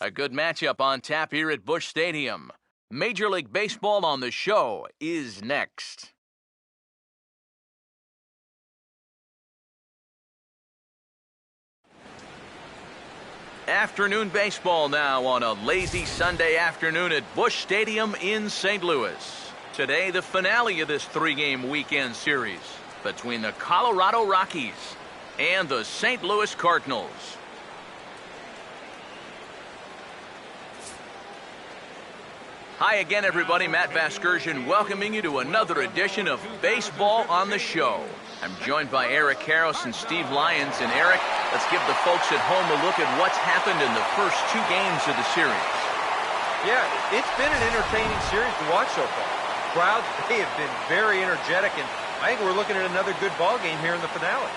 A good matchup on tap here at Busch Stadium. Major League Baseball on the show is next. Afternoon baseball now on a lazy Sunday afternoon at Busch Stadium in St. Louis. Today, the finale of this three-game weekend series between the Colorado Rockies and the St. Louis Cardinals. Hi again, everybody. Matt Vasgersian welcoming you to another edition of Baseball on the Show. I'm joined by Eric Karros and Steve Lyons. And Eric, let's give the folks at home a look at what's happened in the first two games of the series. Yeah, it's been an entertaining series to watch so far. Crowds, they have been very energetic, and I think we're looking at another good ball game here in the finale.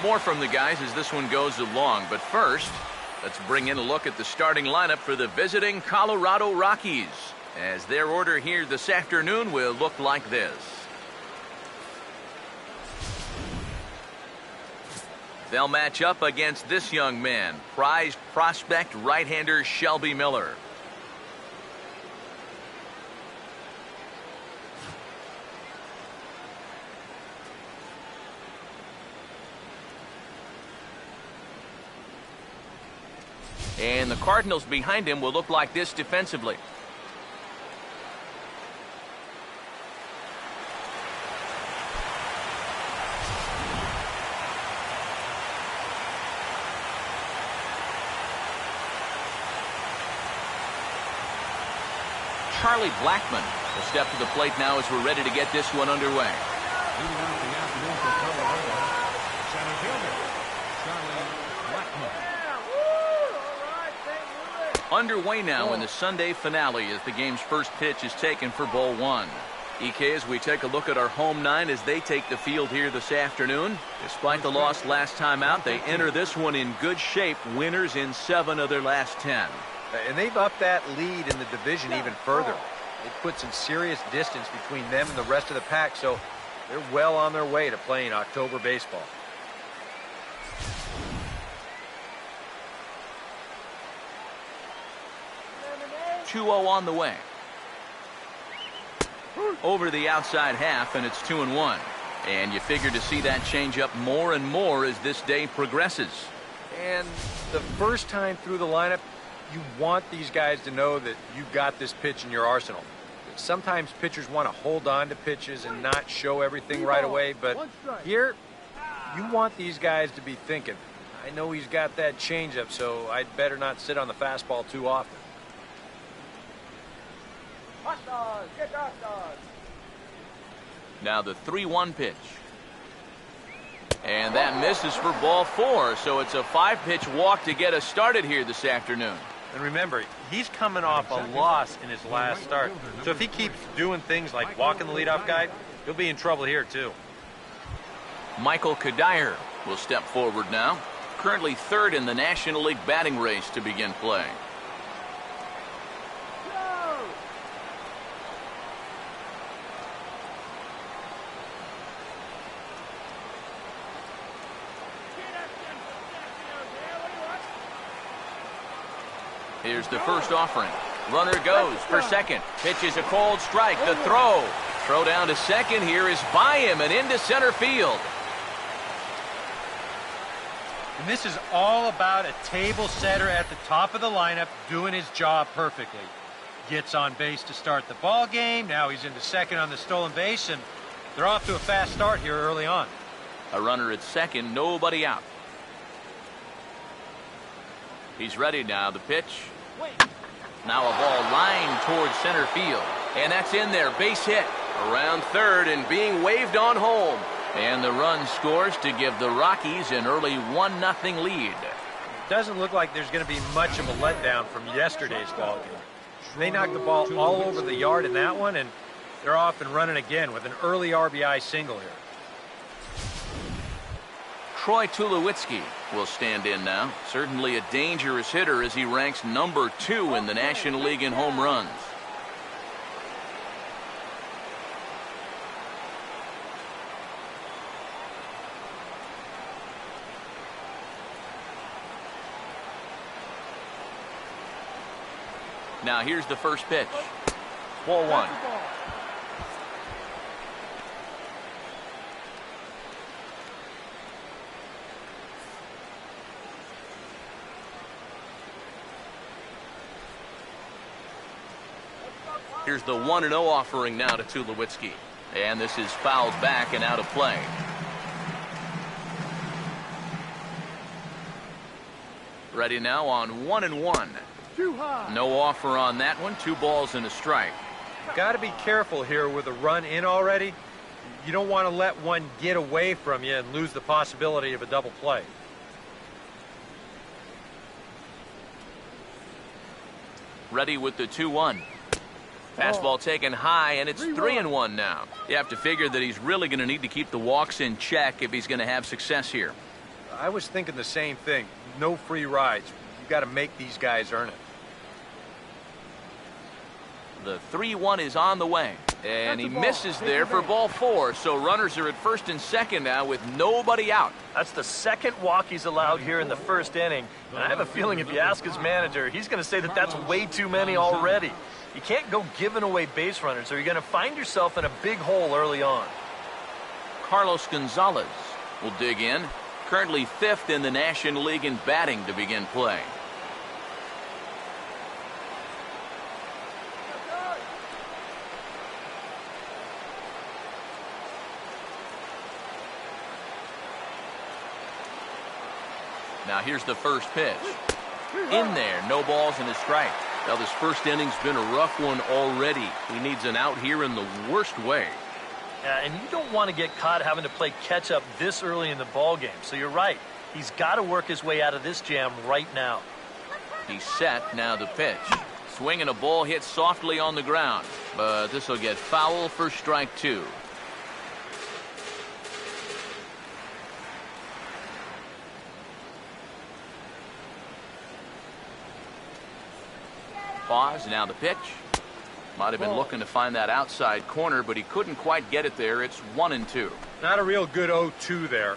More from the guys as this one goes along, but first, let's bring in a look at the starting lineup for the visiting Colorado Rockies, as their order here this afternoon will look like this. They'll match up against this young man, prized prospect right-hander Shelby Miller. And the Cardinals behind him will look like this defensively. Charlie Blackmon will step to the plate now as we're ready to get this one underway. Underway now in the Sunday finale as the game's first pitch is taken for ball one. EK, as we take a look at our home nine as they take the field here this afternoon. Despite the loss last time out, they enter this one in good shape, winners in 7 of their last 10. And they've upped that lead in the division even further. They've put some serious distance between them and the rest of the pack, so they're well on their way to playing October baseball. .2-0 on the way. Over the outside half, and it's 2-1. And you figure to see that change up more and more as this day progresses. And the first time through the lineup, you want these guys to know that you've got this pitch in your arsenal. Sometimes pitchers want to hold on to pitches and not show everything right away, but here, you want these guys to be thinking, I know he's got that changeup, so I'd better not sit on the fastball too often. Now the 3-1 pitch. And that misses for ball 4, so it's a 5-pitch walk to get us started here this afternoon. And remember, he's coming off a loss in his last start. So if he keeps doing things like walking the leadoff guy, he'll be in trouble here too. Michael Cadyer will step forward now. Currently 3rd in the National League batting race to begin play. Here's the first offering. Runner goes for second. Pitches a cold strike. The throw. Throw down to second here is by him and into center field. And this is all about a table setter at the top of the lineup doing his job perfectly. Gets on base to start the ball game. Now he's into second on the stolen base, and they're off to a fast start here early on. A runner at second, nobody out. He's ready now. The pitch. Now a ball lined towards center field. And that's in there. Base hit. Around third and being waved on home. And the run scores to give the Rockies an early 1-0 lead. It doesn't look like there's going to be much of a letdown from yesterday's ball game. They knocked the ball all over the yard in that one, and they're off and running again with an early RBI single here. Troy Tulowitzki will stand in now. Certainly a dangerous hitter as he ranks number 2 in the National League in home runs. Now here's the first pitch. Ball 1. Here's the 1-0 offering now to Tulowitzki. And this is fouled back and out of play. Ready now on 1-1. No offer on that one. 2 balls and a strike. Got to be careful here with a run in already. You don't want to let one get away from you and lose the possibility of a double play. Ready with the 2-1. Fastball taken high, and it's 3-1 now. You have to figure that he's really going to need to keep the walks in check if he's going to have success here. I was thinking the same thing. No free rides. You got to make these guys earn it. The 3-1 is on the way, and he misses there for ball 4. So runners are at first and second now with nobody out. That's the second walk he's allowed here in the first inning. And I have a feeling if you ask his manager, he's going to say that that's way too many already. You can't go giving away base runners, or you're going to find yourself in a big hole early on. Carlos Gonzalez will dig in. Currently 5th in the National League in batting to begin play. Now here's the first pitch. In there, no balls and a strike. Now this first inning's been a rough one already. He needs an out here in the worst way. Yeah, and you don't want to get caught having to play catch up this early in the ball game. So you're right. He's got to work his way out of this jam right now. He's set. Now the pitch. Swinging a ball hit softly on the ground. But this will get foul for strike 2. Pause. Now the pitch. Might have been looking to find that outside corner, but he couldn't quite get it there. It's 1-2. Not a real good 0-2 there.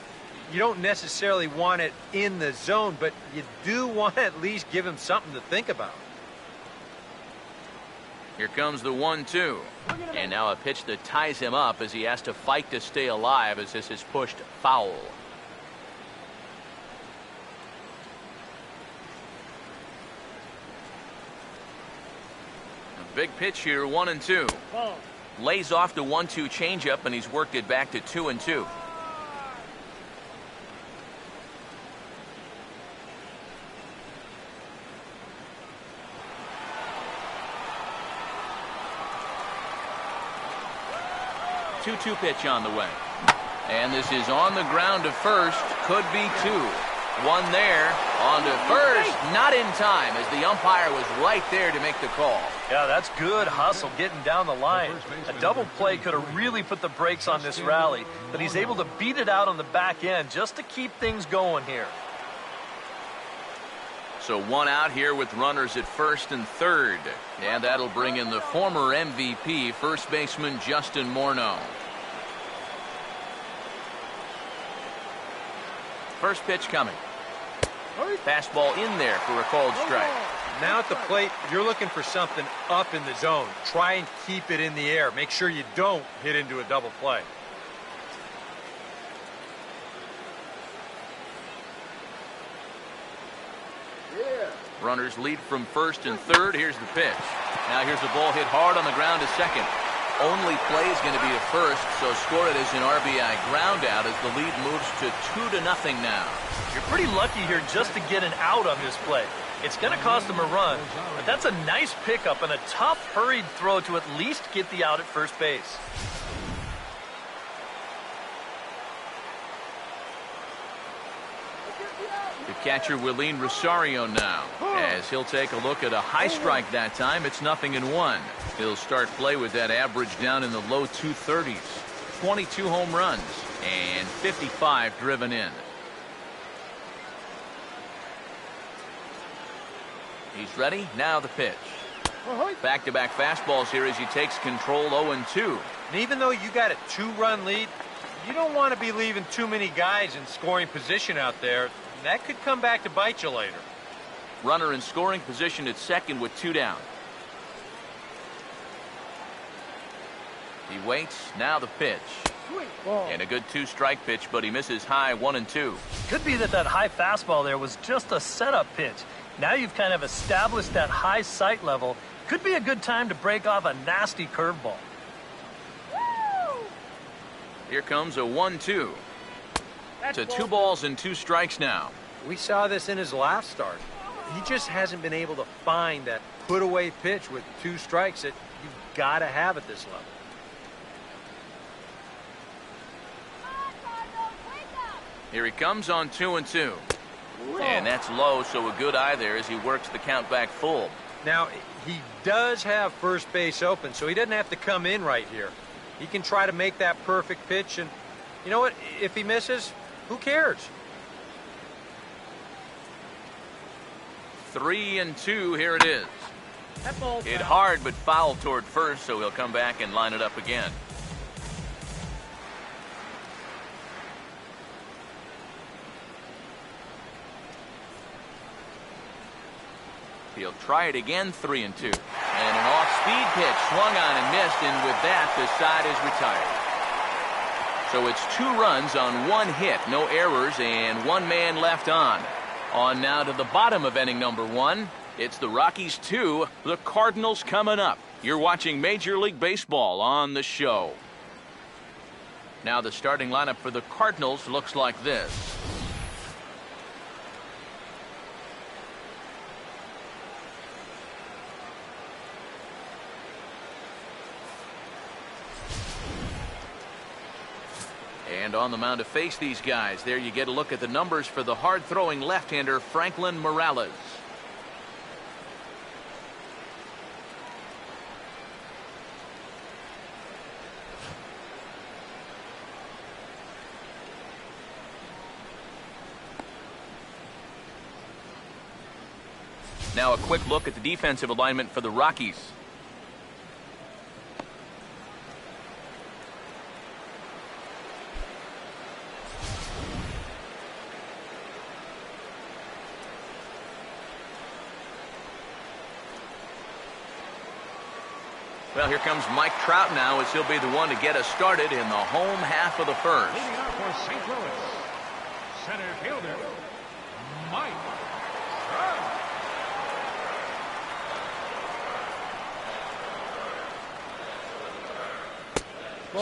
You don't necessarily want it in the zone, but you do want to at least give him something to think about. Here comes the 1-2. And now a pitch that ties him up as he has to fight to stay alive as this is pushed foul. Big pitch here, 1-2. Lays off the 1-2 changeup, and he's worked it back to 2-2. Two-two pitch on the way. And this is on the ground to first. Could be 2. One there, on to first, not in time as the umpire was right there to make the call. Yeah, that's good hustle getting down the line. A double play could have really put the brakes on this rally, but he's able to beat it out on the back end just to keep things going here. So 1 out here with runners at first and third. And that'll bring in the former MVP, first baseman Justin Morneau. First pitch coming. Fastball in there for a called strike. Now at the plate, you're looking for something up in the zone. Try and keep it in the air. Make sure you don't hit into a double play. Runners lead from first and third. Here's the pitch. Now here's the ball hit hard on the ground to second. Only play is going to be to first, so score it as an RBI ground out as the lead moves to 2-0 now. You're pretty lucky here just to get an out on this play. It's going to cost him a run, but that's a nice pickup and a tough, hurried throw to at least get the out at first base. The catcher Willeen Rosario now, as he'll take a look at a high strike that time. It's 0-1. He'll start play with that average down in the low 230s. 22 home runs and 55 driven in. He's ready. Now the pitch. Back-to-back fastballs here as he takes control 0-2. And even though you got a 2-run lead, you don't want to be leaving too many guys in scoring position out there. That could come back to bite you later. Runner in scoring position at second with 2 down. He waits. Now the pitch. And a good 2-strike pitch, but he misses high 1-2. Could be that high fastball there was just a setup pitch. Now you've kind of established that high sight level. Could be a good time to break off a nasty curveball. Here comes a 1-2. To 2 balls and 2 strikes now. We saw this in his last start. He just hasn't been able to find that put-away pitch with 2 strikes that you've got to have at this level. Here he comes on 2-2. And that's low, so a good eye there as he works the count back full. Now, he does have first base open, so he doesn't have to come in right here. He can try to make that perfect pitch, and you know what? If he misses, who cares? 3-2, here it is. Hit hard, but foul toward first, so he'll come back and line it up again. He'll try it again, 3-2. And an off-speed pitch swung on and missed, and with that, the side is retired. So it's 2 runs on 1 hit, no errors, and 1 man left on. On now to the bottom of inning number 1. It's the Rockies 2, the Cardinals coming up. You're watching Major League Baseball on the show. Now the starting lineup for the Cardinals looks like this. And on the mound to face these guys, there you get a look at the numbers for the hard-throwing left-hander Franklin Morales. Now a quick look at the defensive alignment for the Rockies. Well, here comes Mike Trout now as he'll be the one to get us started in the home half of the first. Leading off for St. Louis, center fielder, Mike Trout.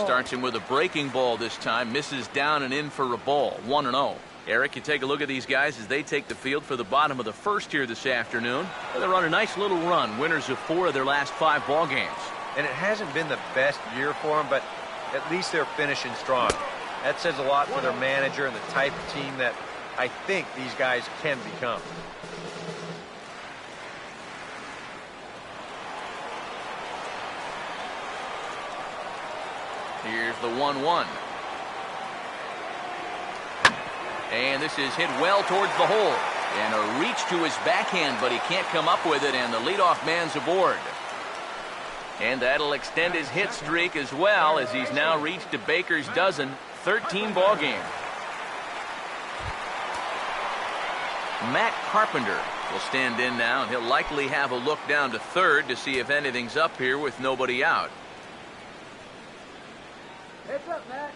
Starts him with a breaking ball this time. Misses down and in for a ball. 1-0. Eric, you take a look at these guys as they take the field for the bottom of the first here this afternoon. They're on a nice little run. Winners of 4 of their last 5 ball games. And it hasn't been the best year for them, but at least they're finishing strong. That says a lot for their manager and the type of team that I think these guys can become. Here's the 1-1. And this is hit well towards the hole. And a reach to his backhand, but he can't come up with it, and the leadoff man's aboard. And that'll extend his hit streak as well, as he's now reached a Baker's dozen, 13 ball games. Matt Carpenter will stand in now, and he'll likely have a look down to third to see if anything's up here with nobody out. Heads up, Matt.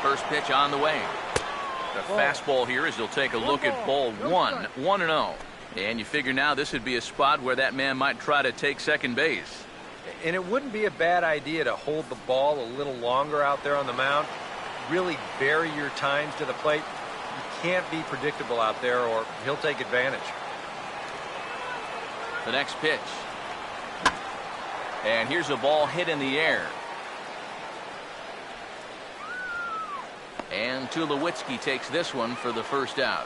First pitch on the way. The fastball here as he'll take a look at ball 1, 1-0. And you figure now this would be a spot where that man might try to take second base. And it wouldn't be a bad idea to hold the ball a little longer out there on the mound. Really vary your times to the plate. You can't be predictable out there or he'll take advantage. The next pitch. And here's a ball hit in the air. And Tulowitzki takes this one for the first out.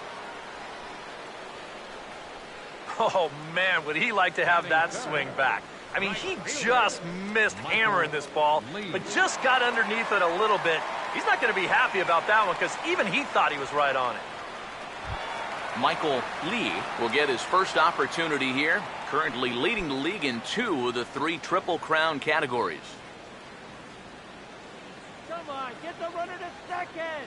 Oh, man, would he like to have that swing back. I mean, he just missed hammering this ball, but just got underneath it a little bit. He's not going to be happy about that one because even he thought he was right on it. Michael Lee will get his first opportunity here, currently leading the league in 2 of the 3 Triple Crown categories. Come on, get the runner to second.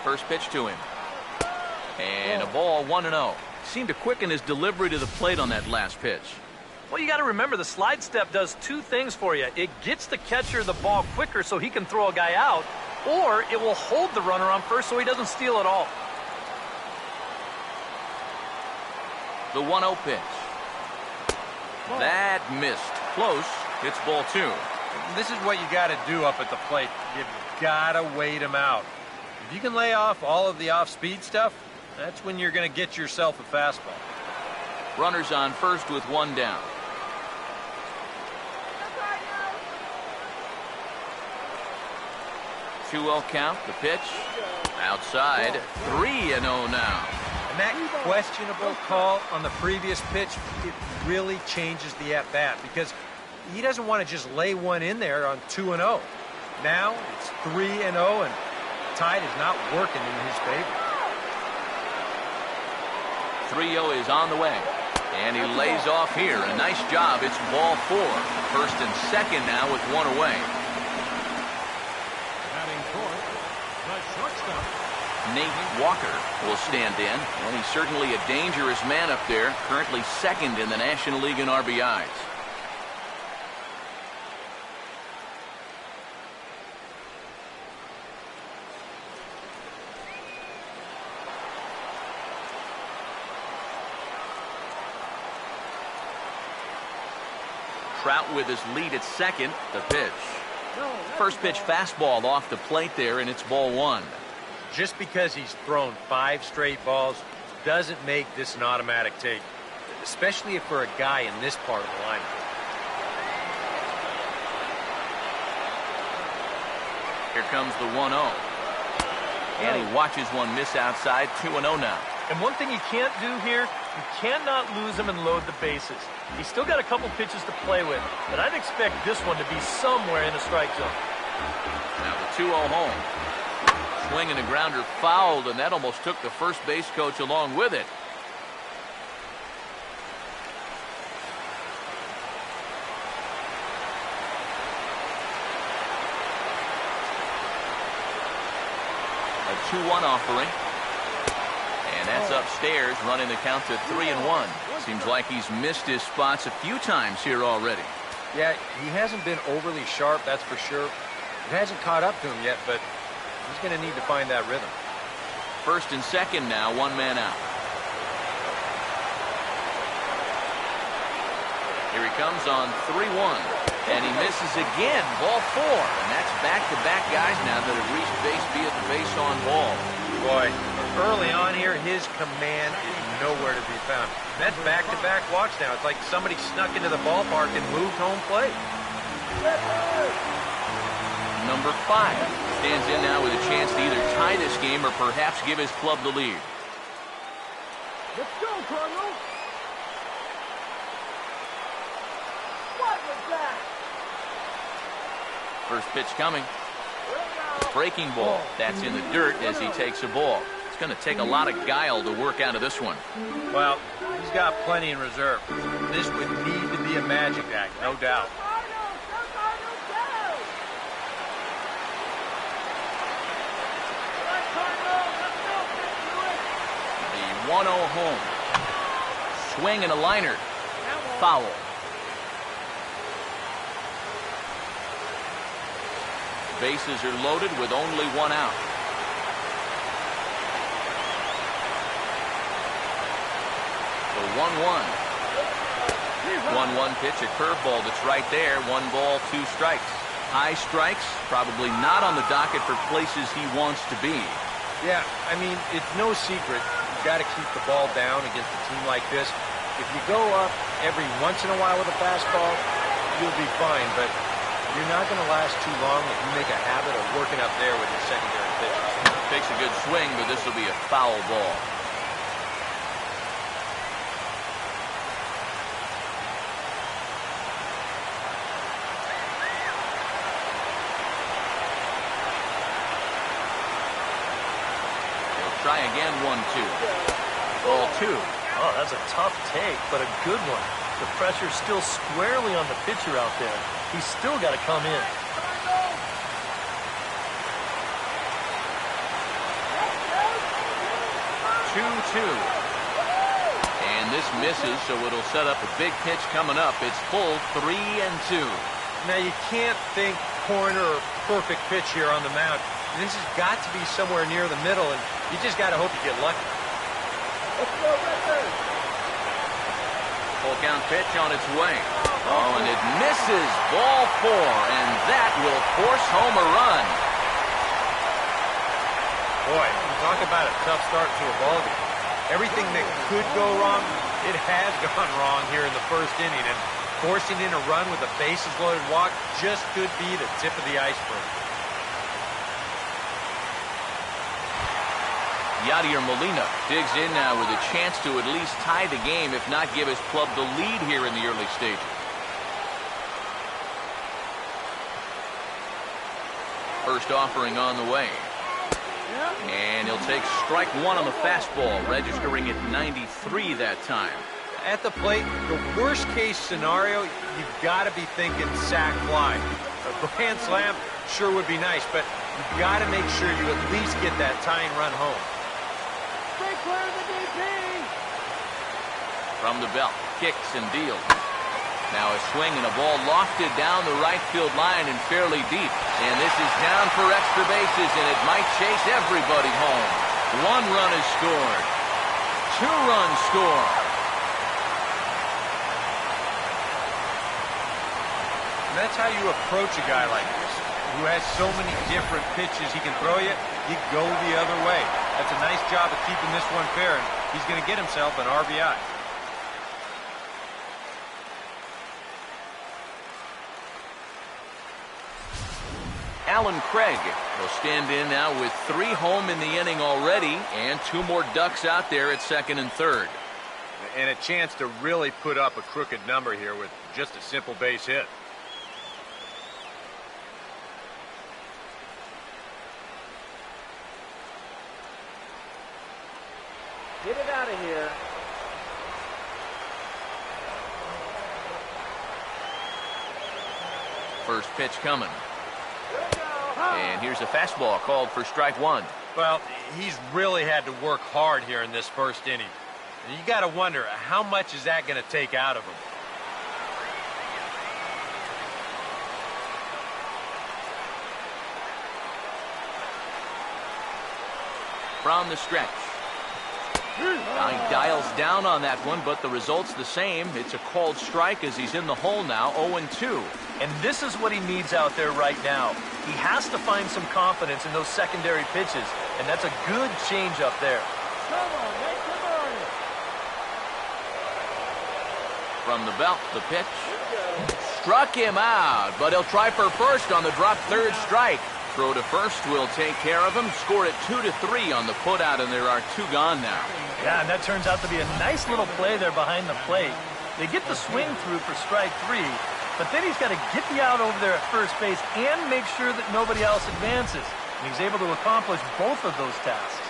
First pitch to him. And a ball 1-0. Seemed to quicken his delivery to the plate on that last pitch. Well, you got to remember the slide step does two things for you. It gets the catcher the ball quicker so he can throw a guy out, or it will hold the runner on first so he doesn't steal it all. The 1-0 pitch. That missed. Close. It's ball 2. This is what you got to do up at the plate. You've got to wait him out. If you can lay off all of the off-speed stuff, that's when you're going to get yourself a fastball. Runners on first with one down. Two-0 count. The pitch. Outside. 3-0 now. And that questionable call on the previous pitch, it really changes the at-bat because he doesn't want to just lay one in there on 2-0. Now it's 3-0 and the tide is not working in his favor. 3-0 is on the way. And he lays off here. A nice job. It's ball 4. First and second now with one away. Batting fourth, the shortstop. Nate Walker will stand in, and he's certainly a dangerous man up there, currently second in the National League in RBIs. Trout with his lead at second. The pitch. First pitch fastball off the plate there, and it's ball 1. Just because he's thrown 5 straight balls doesn't make this an automatic take, especially if for a guy in this part of the lineup. Here comes the 1-0. And he watches one miss outside. 2-0 now. And one thing you can't do here, you cannot lose him and load the bases. He's still got a couple pitches to play with, but I'd expect this one to be somewhere in the strike zone. Now the 2-0 home. Swing and a grounder fouled, and that almost took the first base coach along with it. A 2-1 offering. And that's upstairs, running the count to 3-1. Seems like he's missed his spots a few times here already. Yeah, he hasn't been overly sharp, that's for sure. It hasn't caught up to him yet, but he's going to need to find that rhythm. First and second now, one man out. Here he comes on 3-1. And he misses again, ball 4. And that's back-to-back guys now that have reached base via the base on ball. Boy, early on here, his command is nowhere to be found. That's back-to-back walks now. It's like somebody snuck into the ballpark and moved home plate. Number 5 stands in now with a chance to either tie this game or perhaps give his club the lead. Let's go, Cardinals! What was that? First pitch coming. Breaking ball. That's in the dirt as he takes a ball. It's going to take a lot of guile to work out of this one. Well, he's got plenty in reserve. This would need to be a magic act, no doubt. The 1-0 home. Swing and a liner. Foul. Bases are loaded with only one out. The 1-1. 1-1 pitch, a curveball that's right there. 1 ball, 2 strikes. High strikes, probably not on the docket for places he wants to be. Yeah, I mean, it's no secret. You've got to keep the ball down against a team like this. If you go up every once in a while with a fastball, you'll be fine, but you're not going to last too long if you make a habit of working up there with your secondary pitches. Takes a good swing, but this will be a foul ball. They'll try again, 1-2. Ball 2. Oh, that's a tough take, but a good one. The pressure's still squarely on the pitcher out there. He's still got to come in. 2. And this misses, so it'll set up a big pitch coming up. It's full 3-2. Now, you can't think corner or perfect pitch here on the mound. This has got to be somewhere near the middle, and you just got to hope you get lucky. Let's go, Rutledge. Full count pitch on its way. Oh, and it misses. Ball 4, and that will force home a run. Boy, talk about a tough start to a ball game. Everything that could go wrong, it has gone wrong here in the first inning, and forcing in a run with a bases-loaded walk just could be the tip of the iceberg. Yadier Molina digs in now with a chance to at least tie the game, if not give his club the lead here in the early stages. First offering on the way. And he'll take strike 1 on the fastball, registering at 93 that time. At the plate, the worst-case scenario, you've got to be thinking sac fly. A grand slam sure would be nice, but you've got to make sure you at least get that tying run home. Straight clear of the DP. From the belt, kicks and deals. Now a swing and a ball lofted down the right field line and fairly deep. And this is down for extra bases, and it might chase everybody home. 1 run is scored. 2 runs scored. And that's how you approach a guy like this, who has so many different pitches he can throw you. You go the other way. That's a nice job of keeping this one fair, and he's going to get himself an RBI. Alan Craig will stand in now with 3 home in the inning already, and 2 more ducks out there at second and third. And a chance to really put up a crooked number here with just a simple base hit. Get it out of here. First pitch coming. And here's a fastball called for strike 1. Well, he's really had to work hard here in this first inning. And you got to wonder, how much is that going to take out of him? From the stretch. Now he dials down on that one, but the result's the same. It's a called strike as he's in the hole now, 0-2. And this is what he needs out there right now. He has to find some confidence in those secondary pitches, and that's a good change up there. Come on, make the money. From the belt, the pitch. Struck him out, but he'll try for first on the drop third strike. Throw to first will take care of him. Score it 2-3 on the putout, and there are 2 gone now. Yeah, and that turns out to be a nice little play there behind the plate. They get the swing through for strike 3, but then he's got to get the out over there at first base and make sure that nobody else advances. And he's able to accomplish both of those tasks.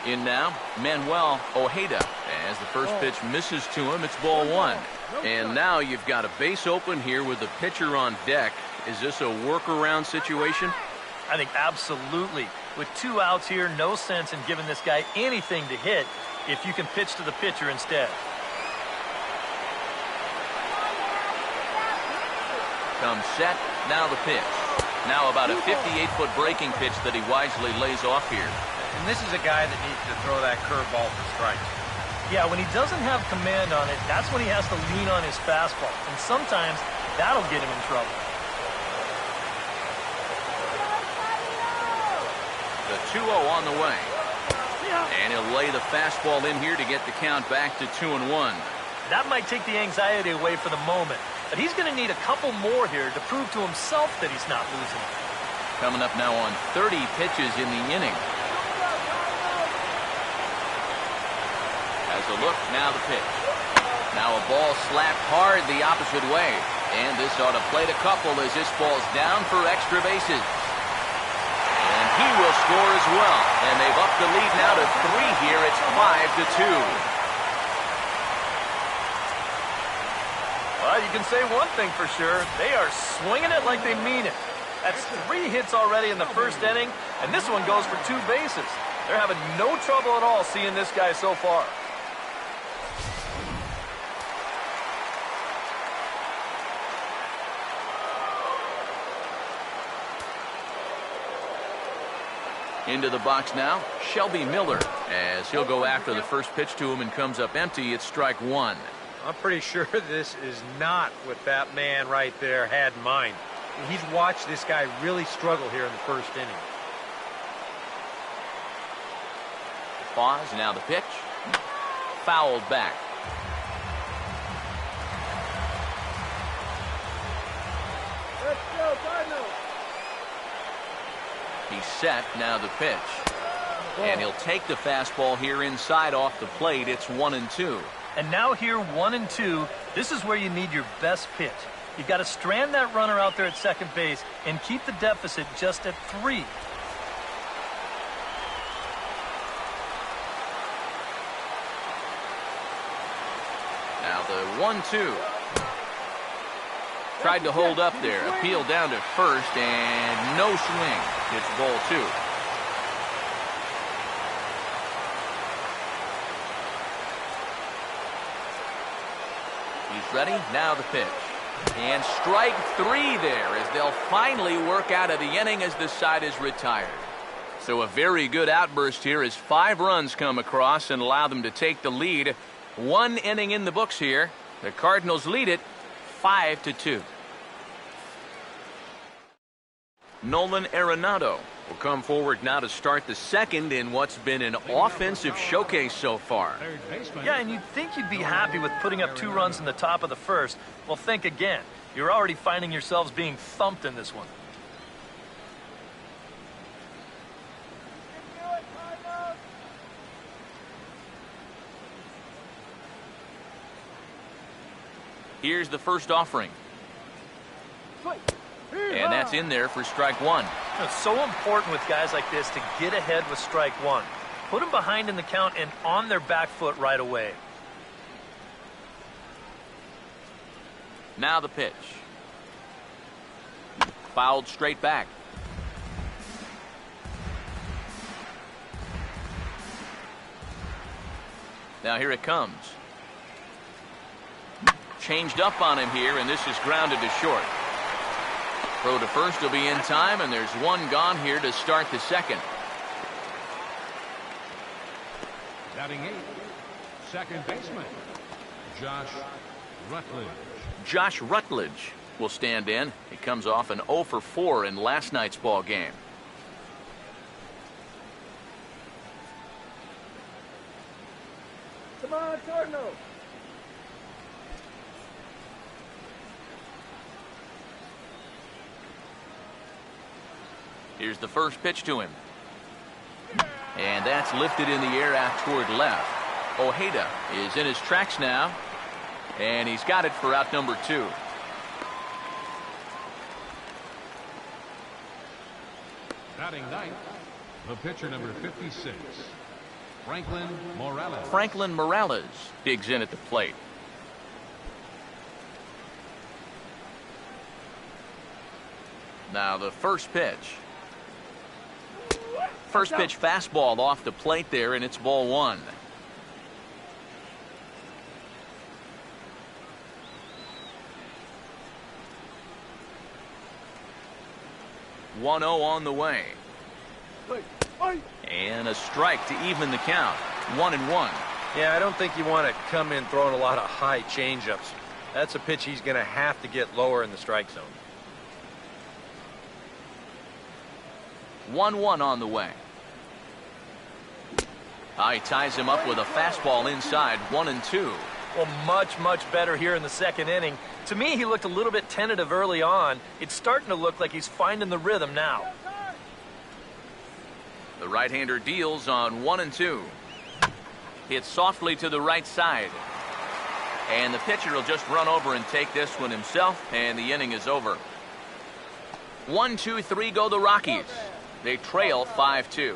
In now, Manuel Ojeda. As the first pitch misses to him, it's ball 1. And now you've got a base open here with the pitcher on deck. Is this a workaround situation? I think absolutely. With 2 outs here, no sense in giving this guy anything to hit if you can pitch to the pitcher instead. Comes set, now the pitch. Now about a 58-foot breaking pitch that he wisely lays off here. And this is a guy that needs to throw that curveball for strikes. Yeah, when he doesn't have command on it, that's when he has to lean on his fastball. And sometimes that'll get him in trouble. The 2-0 on the way. And he'll lay the fastball in here to get the count back to 2-1. That might take the anxiety away for the moment. But he's going to need a couple more here to prove to himself that he's not losing. Coming up now on 30 pitches in the inning. As a look, now the pitch. Now a ball slapped hard the opposite way. And this ought to plate a couple as this ball's down for extra bases. And he will score as well. And they've upped the lead now to 3 here. It's 5-2. Well, you can say one thing for sure. They are swinging it like they mean it. That's 3 hits already in the first inning, and this one goes for 2 bases. They're having no trouble at all seeing this guy so far. Into the box now, Shelby Miller, as he'll go after the first pitch to him and comes up empty. It's strike 1. I'm pretty sure this is not what that man right there had in mind. He's watched this guy really struggle here in the first inning. Pause, now the pitch. Fouled back. Let's go, Cardinals. He's set, now the pitch. And he'll take the fastball here inside off the plate. It's 1-2. And now here, 1-2. This is where you need your best pitch. You've got to strand that runner out there at second base and keep the deficit just at 3. Now the 1-2. Tried to hold up there. Appeal down to first, and no swing. It's ball 2. He's ready. Now the pitch. And strike 3 there as they'll finally work out of the inning as the side is retired. So a very good outburst here as 5 runs come across and allow them to take the lead. 1 inning in the books here. The Cardinals lead it 5-2. Nolan Arenado will come forward now to start the second in what's been an offensive showcase so far. Third baseman. Yeah, and you'd think you'd be happy with putting up 2 runs in the top of the first. Well, think again. You're already finding yourselves being thumped in this one. Here's the first offering. And that's in there for strike 1. It's so important with guys like this to get ahead with strike 1. Put them behind in the count and on their back foot right away. Now the pitch. Fouled straight back. Now here it comes. Changed up on him here, and this is grounded to short. Throw to first will be in time, and there's 1 gone here to start the second. Batting 8, second baseman, Josh Rutledge. Josh Rutledge will stand in. He comes off an 0 for 4 in last night's ball game. Come on, Cardinals. Here's the first pitch to him. And that's lifted in the air out toward left. Ojeda is in his tracks now. And he's got it for out number 2. Batting 9th, the pitcher number 56, Franklin Morales. Franklin Morales digs in at the plate. Now the first pitch. First pitch fastball off the plate there, and it's ball 1. One 0 on the way. And a strike to even the count. 1-1. Yeah, I don't think you want to come in throwing a lot of high changeups. That's a pitch he's going to have to get lower in the strike zone. 1-1 on the way. He ties him up with a fastball inside. 1-2. Well, much better here in the second inning. To me, he looked a little bit tentative early on. It's starting to look like he's finding the rhythm now. The right-hander deals on 1-2. Hit softly to the right side. And the pitcher will just run over and take this one himself, and the inning is over. 1-2-3 go the Rockies. They trail 5-2.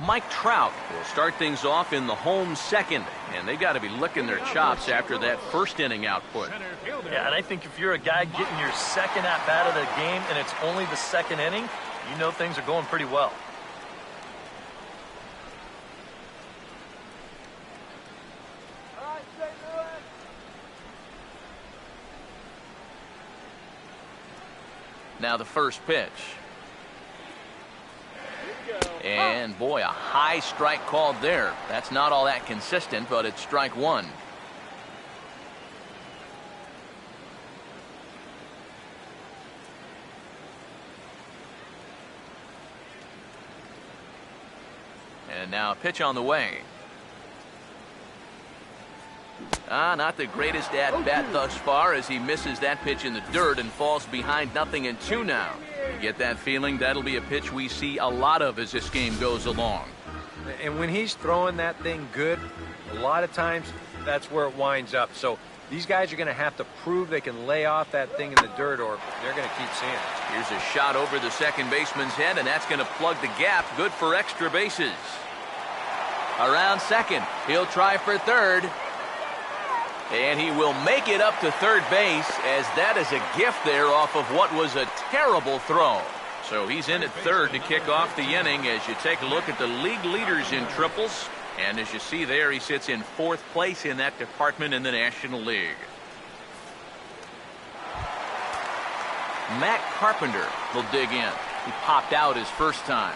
Mike Trout will start things off in the home second, and they got to be licking their chops after that first inning output. Yeah, and I think if you're a guy getting your second at-bat of the game and it's only the second inning, you know things are going pretty well. Now the first pitch. And boy, a high strike called there. That's not all that consistent, but it's strike one. And now a pitch on the way. Not the greatest at-bat thus far as he misses that pitch in the dirt and falls behind 0-2 now. You get that feeling that'll be a pitch we see a lot of as this game goes along. And when he's throwing that thing good, a lot of times that's where it winds up. So these guys are going to have to prove they can lay off that thing in the dirt or they're going to keep seeing it. Here's a shot over the second baseman's head, and that's going to plug the gap. Good for extra bases. Around second. He'll try for third. And he will make it up to third base, as that is a gift there off of what was a terrible throw. So he's in at third to kick off the inning as you take a look at the league leaders in triples. And as you see there, he sits in fourth place in that department in the National League. Matt Carpenter will dig in. He popped out his first time.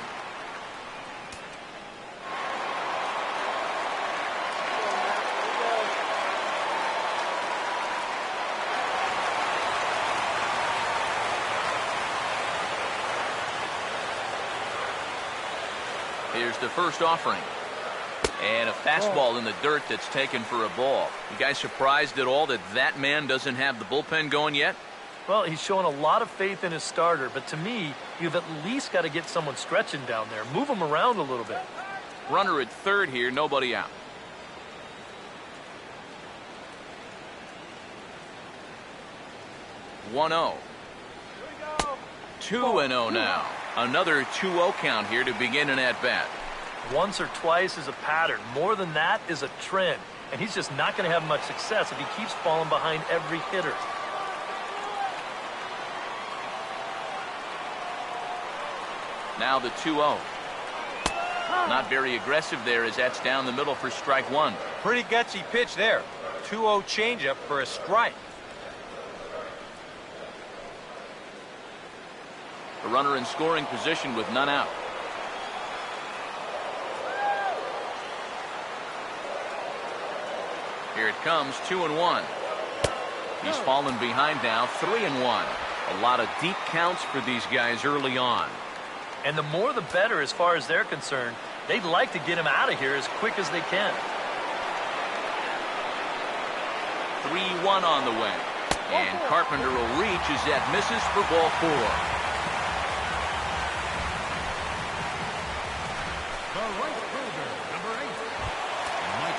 Here's the first offering. And a fastball in the dirt that's taken for a ball. You guys surprised at all that that man doesn't have the bullpen going yet? Well, he's showing a lot of faith in his starter, but to me, you've at least got to get someone stretching down there. Move him around a little bit. Runner at third here, nobody out. 1-0. 2-0 now. Another 2-0 count here to begin an at-bat. Once or twice is a pattern. More than that is a trend. And he's just not going to have much success if he keeps falling behind every hitter. Now the 2-0. Not very aggressive there as that's down the middle for strike one. Pretty gutsy pitch there. 2-0 changeup for a strike. A runner in scoring position with none out. Here it comes, 2-1. He's fallen behind now, 3-1. A lot of deep counts for these guys early on. And the more the better as far as they're concerned. They'd like to get him out of here as quick as they can. 3-1 on the way. And Carpenter will reach as that misses for ball four.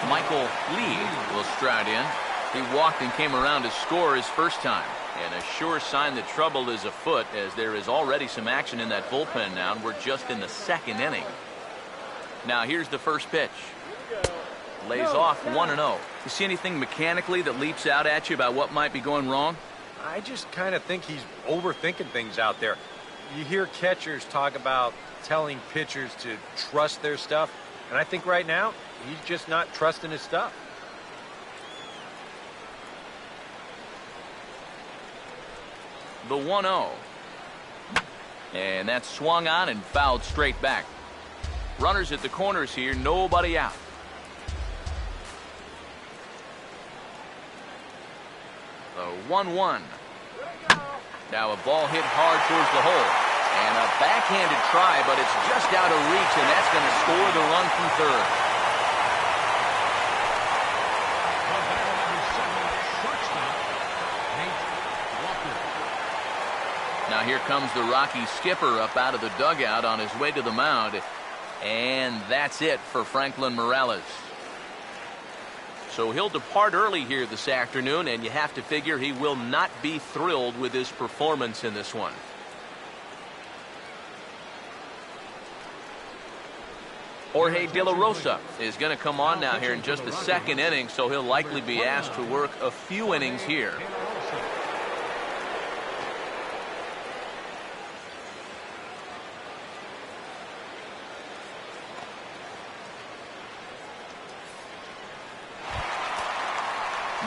Michael Lee will stride in. He walked and came around to score his first time. And a sure sign that trouble is afoot as there is already some action in that bullpen now. And we're just in the second inning. Now here's the first pitch. Lays off 1-0. You see anything mechanically that leaps out at you about what might be going wrong? I just kind of think he's overthinking things out there. You hear catchers talk about telling pitchers to trust their stuff. And I think right now, he's just not trusting his stuff. The 1-0. And that's swung on and fouled straight back. Runners at the corners here, nobody out. The 1-1. Now a ball hit hard towards the hole. And a backhanded try, but it's just out of reach, and that's going to score the run from third. Now here comes the Rockies skipper up out of the dugout on his way to the mound. And that's it for Franklin Morales. So he'll depart early here this afternoon, and you have to figure he will not be thrilled with his performance in this one. Jorge De La Rosa is going to come on now here in just the second inning, so he'll likely be asked to work a few innings here.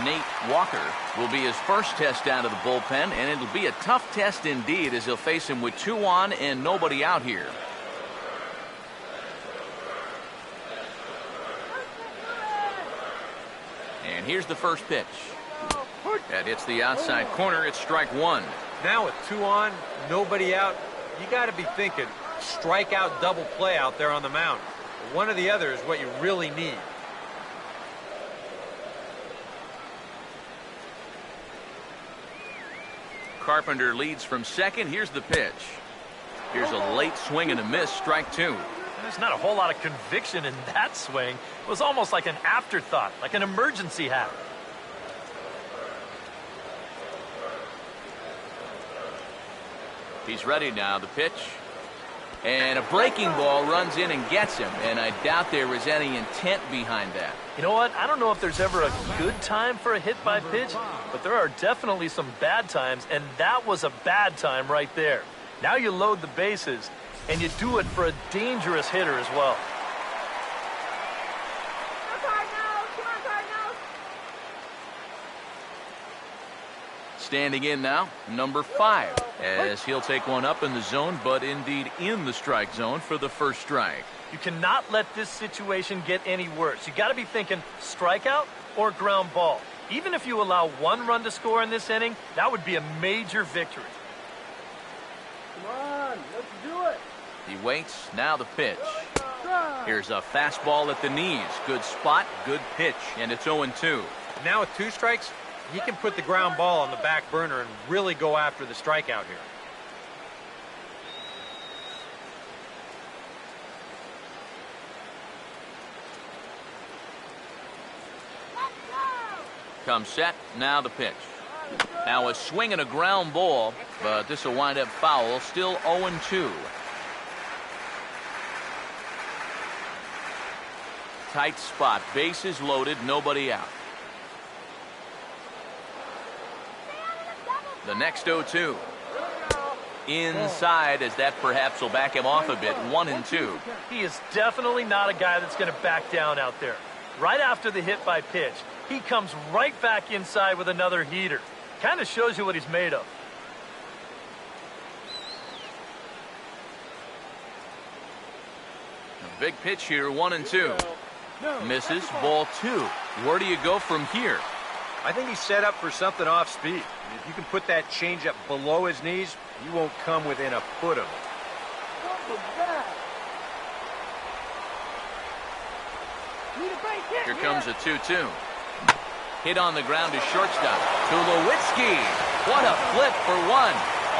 Nate Walker will be his first test out of the bullpen, and it'll be a tough test indeed as he'll face him with 2 on and nobody out here. And here's the first pitch. That hits the outside corner. It's strike 1. Now with 2 on, nobody out, you got to be thinking strikeout double play out there on the mound. One or the other is what you really need. Carpenter leads from second. Here's the pitch. Here's a late swing and a miss, strike 2. There's not a whole lot of conviction in that swing. It was almost like an afterthought, like an emergency hat. He's ready now. The pitch. And a breaking ball runs in and gets him. And I doubt there was any intent behind that. You know what? I don't know if there's ever a good time for a hit by pitch, but there are definitely some bad times, and that was a bad time right there. Now you load the bases, and you do it for a dangerous hitter as well. Standing in now, number 5, as he'll take one up in the zone, but indeed in the strike zone for the first strike. You cannot let this situation get any worse. You got to be thinking strikeout or ground ball. Even if you allow 1 run to score in this inning, that would be a major victory. Come on, let's do it. He waits. Now the pitch. Here's a fastball at the knees. Good spot, good pitch, and it's 0-2. Now with 2 strikes, he can put the ground ball on the back burner and really go after the strikeout here. Comes set. Now the pitch. Now a swing and a ground ball, but this will wind up foul. Still 0-2. Tight spot. Bases loaded. Nobody out. The next 0-2. Inside, as that perhaps will back him off a bit. 1-2. He is definitely not a guy that's going to back down out there. Right after the hit by pitch, he comes right back inside with another heater. Kind of shows you what he's made of. A big pitch here, 1-2. Misses, ball 2. Where do you go from here? I think he's set up for something off speed. If you can put that changeup below his knees, you won't come within a foot of it. What was that? Need a base hit. Here comes a 2-2. Hit on the ground to shortstop. Tulowitzki. What a flip for 1.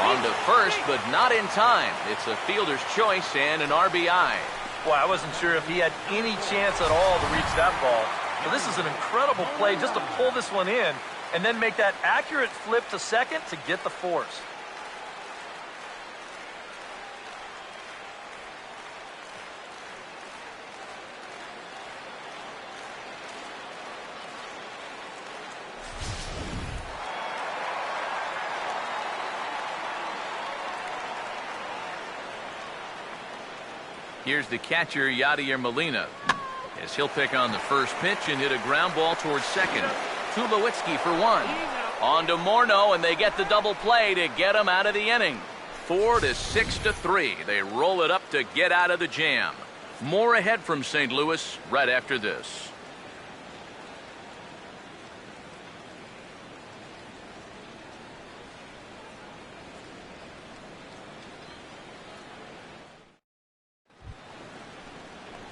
On to first, but not in time. It's a fielder's choice and an RBI. Boy, I wasn't sure if he had any chance at all to reach that ball. So this is an incredible play just to pull this one in and then make that accurate flip to second to get the force. Here's the catcher, Yadier Molina, as he'll pick on the first pitch and hit a ground ball towards second. Tulowitzki for 1. On to Morneau, and they get the double play to get him out of the inning. 4-6-3. They roll it up to get out of the jam. More ahead from St. Louis right after this.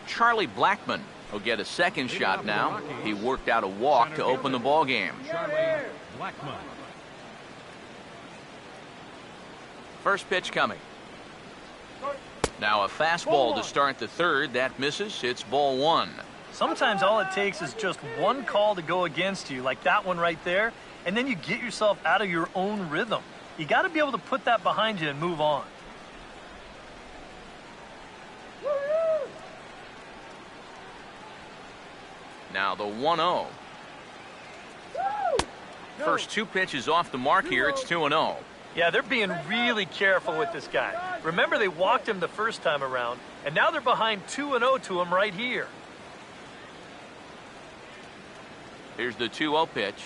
Charlie Blackmon will get a second shot now. He worked out a walk to open the ball game. Charlie Blackmon. First pitch coming. Now a fastball to start the third. That misses. It's ball 1. Sometimes all it takes is just one call to go against you, like that one right there, and then you get yourself out of your own rhythm. You got to be able to put that behind you and move on. Now the 1-0. First two pitches off the mark here. It's 2-0. Yeah, they're being really careful with this guy. Remember, they walked him the first time around, and now they're behind 2-0 to him right here. Here's the 2-0 pitch.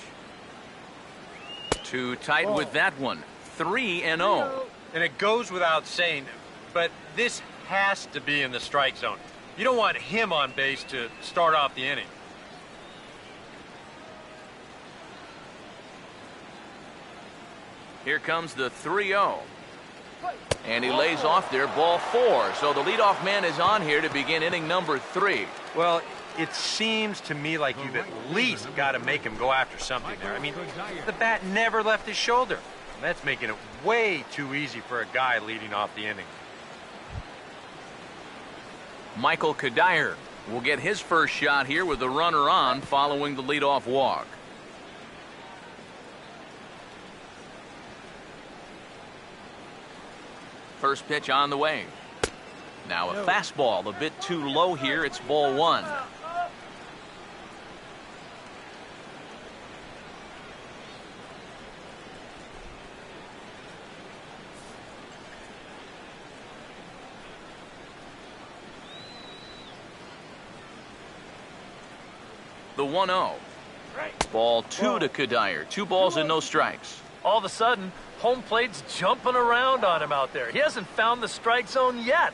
Too tight with that one. 3-0. And it goes without saying, but this has to be in the strike zone. You don't want him on base to start off the inning. Here comes the 3-0. And he lays off there, ball 4. So the leadoff man is on here to begin inning number 3. Well, it seems to me like you've at least got to make him go after something there. I mean, the bat never left his shoulder. That's making it way too easy for a guy leading off the inning. Michael Cadyer will get his first shot here with the runner on following the leadoff walk. First pitch on the way. Now a fastball a bit too low here. It's ball 1. The 1-0. Ball 2 to Cadyer. 2 balls and no strikes. All of a sudden, home plate's jumping around on him out there. He hasn't found the strike zone yet.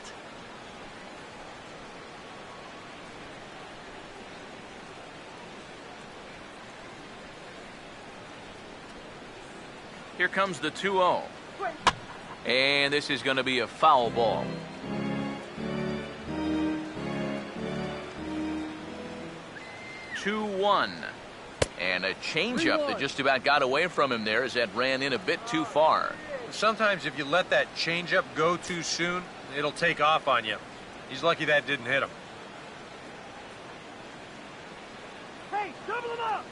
Here comes the 2-0. And this is going to be a foul ball. Two-one. And a changeup that just about got away from him there as that ran in a bit too far. Sometimes if you let that changeup go too soon, it'll take off on you. He's lucky that didn't hit him. Hey, double him up!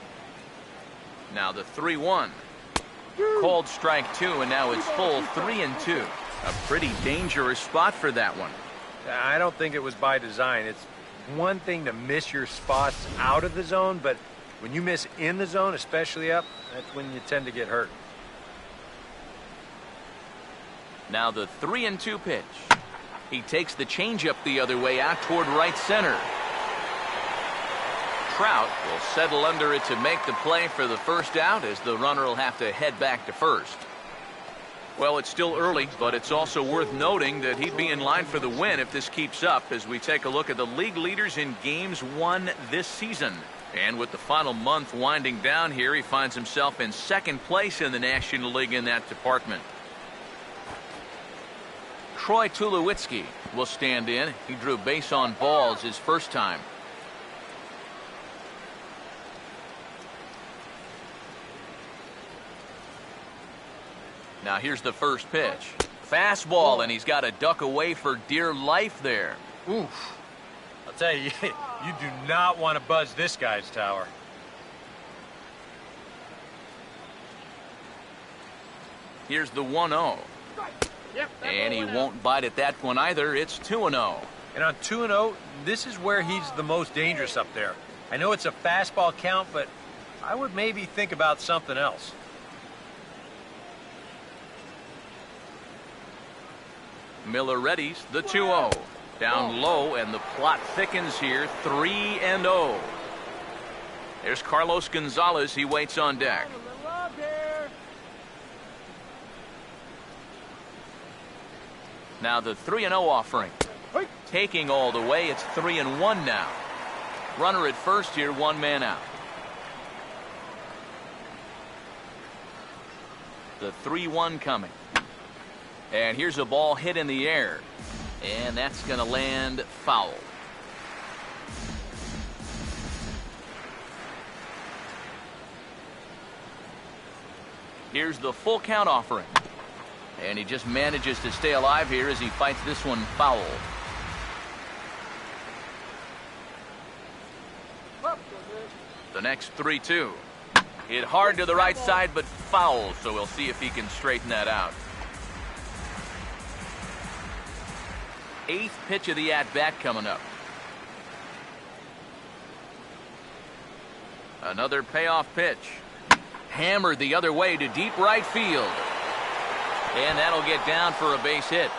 Now the 3-1. Called strike 2, and now it's full 3-2. A pretty dangerous spot for that one. I don't think it was by design. It's one thing to miss your spots out of the zone, but when you miss in the zone, especially up, that's when you tend to get hurt. Now the 3-2 pitch. He takes the changeup the other way out toward right center. Trout will settle under it to make the play for the first out, as the runner will have to head back to first. Well, it's still early, but it's also worth noting that he'd be in line for the win if this keeps up, as we take a look at the league leaders in games won this season. And with the final month winding down here, he finds himself in second place in the National League in that department. Troy Tulowitzki will stand in. He drew base on balls his first time. Now here's the first pitch. Fastball, and he's got to duck away for dear life there. Oof. I'll tell you, you do not want to buzz this guy's tower. Here's the 1-0. And he won't bite at that one either. It's 2-0. And on 2-0, this is where he's the most dangerous up there. I know it's a fastball count, but I would maybe think about something else. Miller readies the 2-0. Down low, and the plot thickens here. 3-0. There's Carlos Gonzalez. He waits on deck. Now the 3-0 offering. Taking all the way. It's 3-1 now. Runner at first here, 1 man out. The 3-1 coming. And here's a ball hit in the air. And that's going to land foul. Here's the full count offering. And he just manages to stay alive here as he fights this one foul. The next 3-2. Hit hard to the right side, but foul. So we'll see if he can straighten that out. 8th pitch of the at-bat coming up. Another payoff pitch. Hammered the other way to deep right field. And that'll get down for a base hit.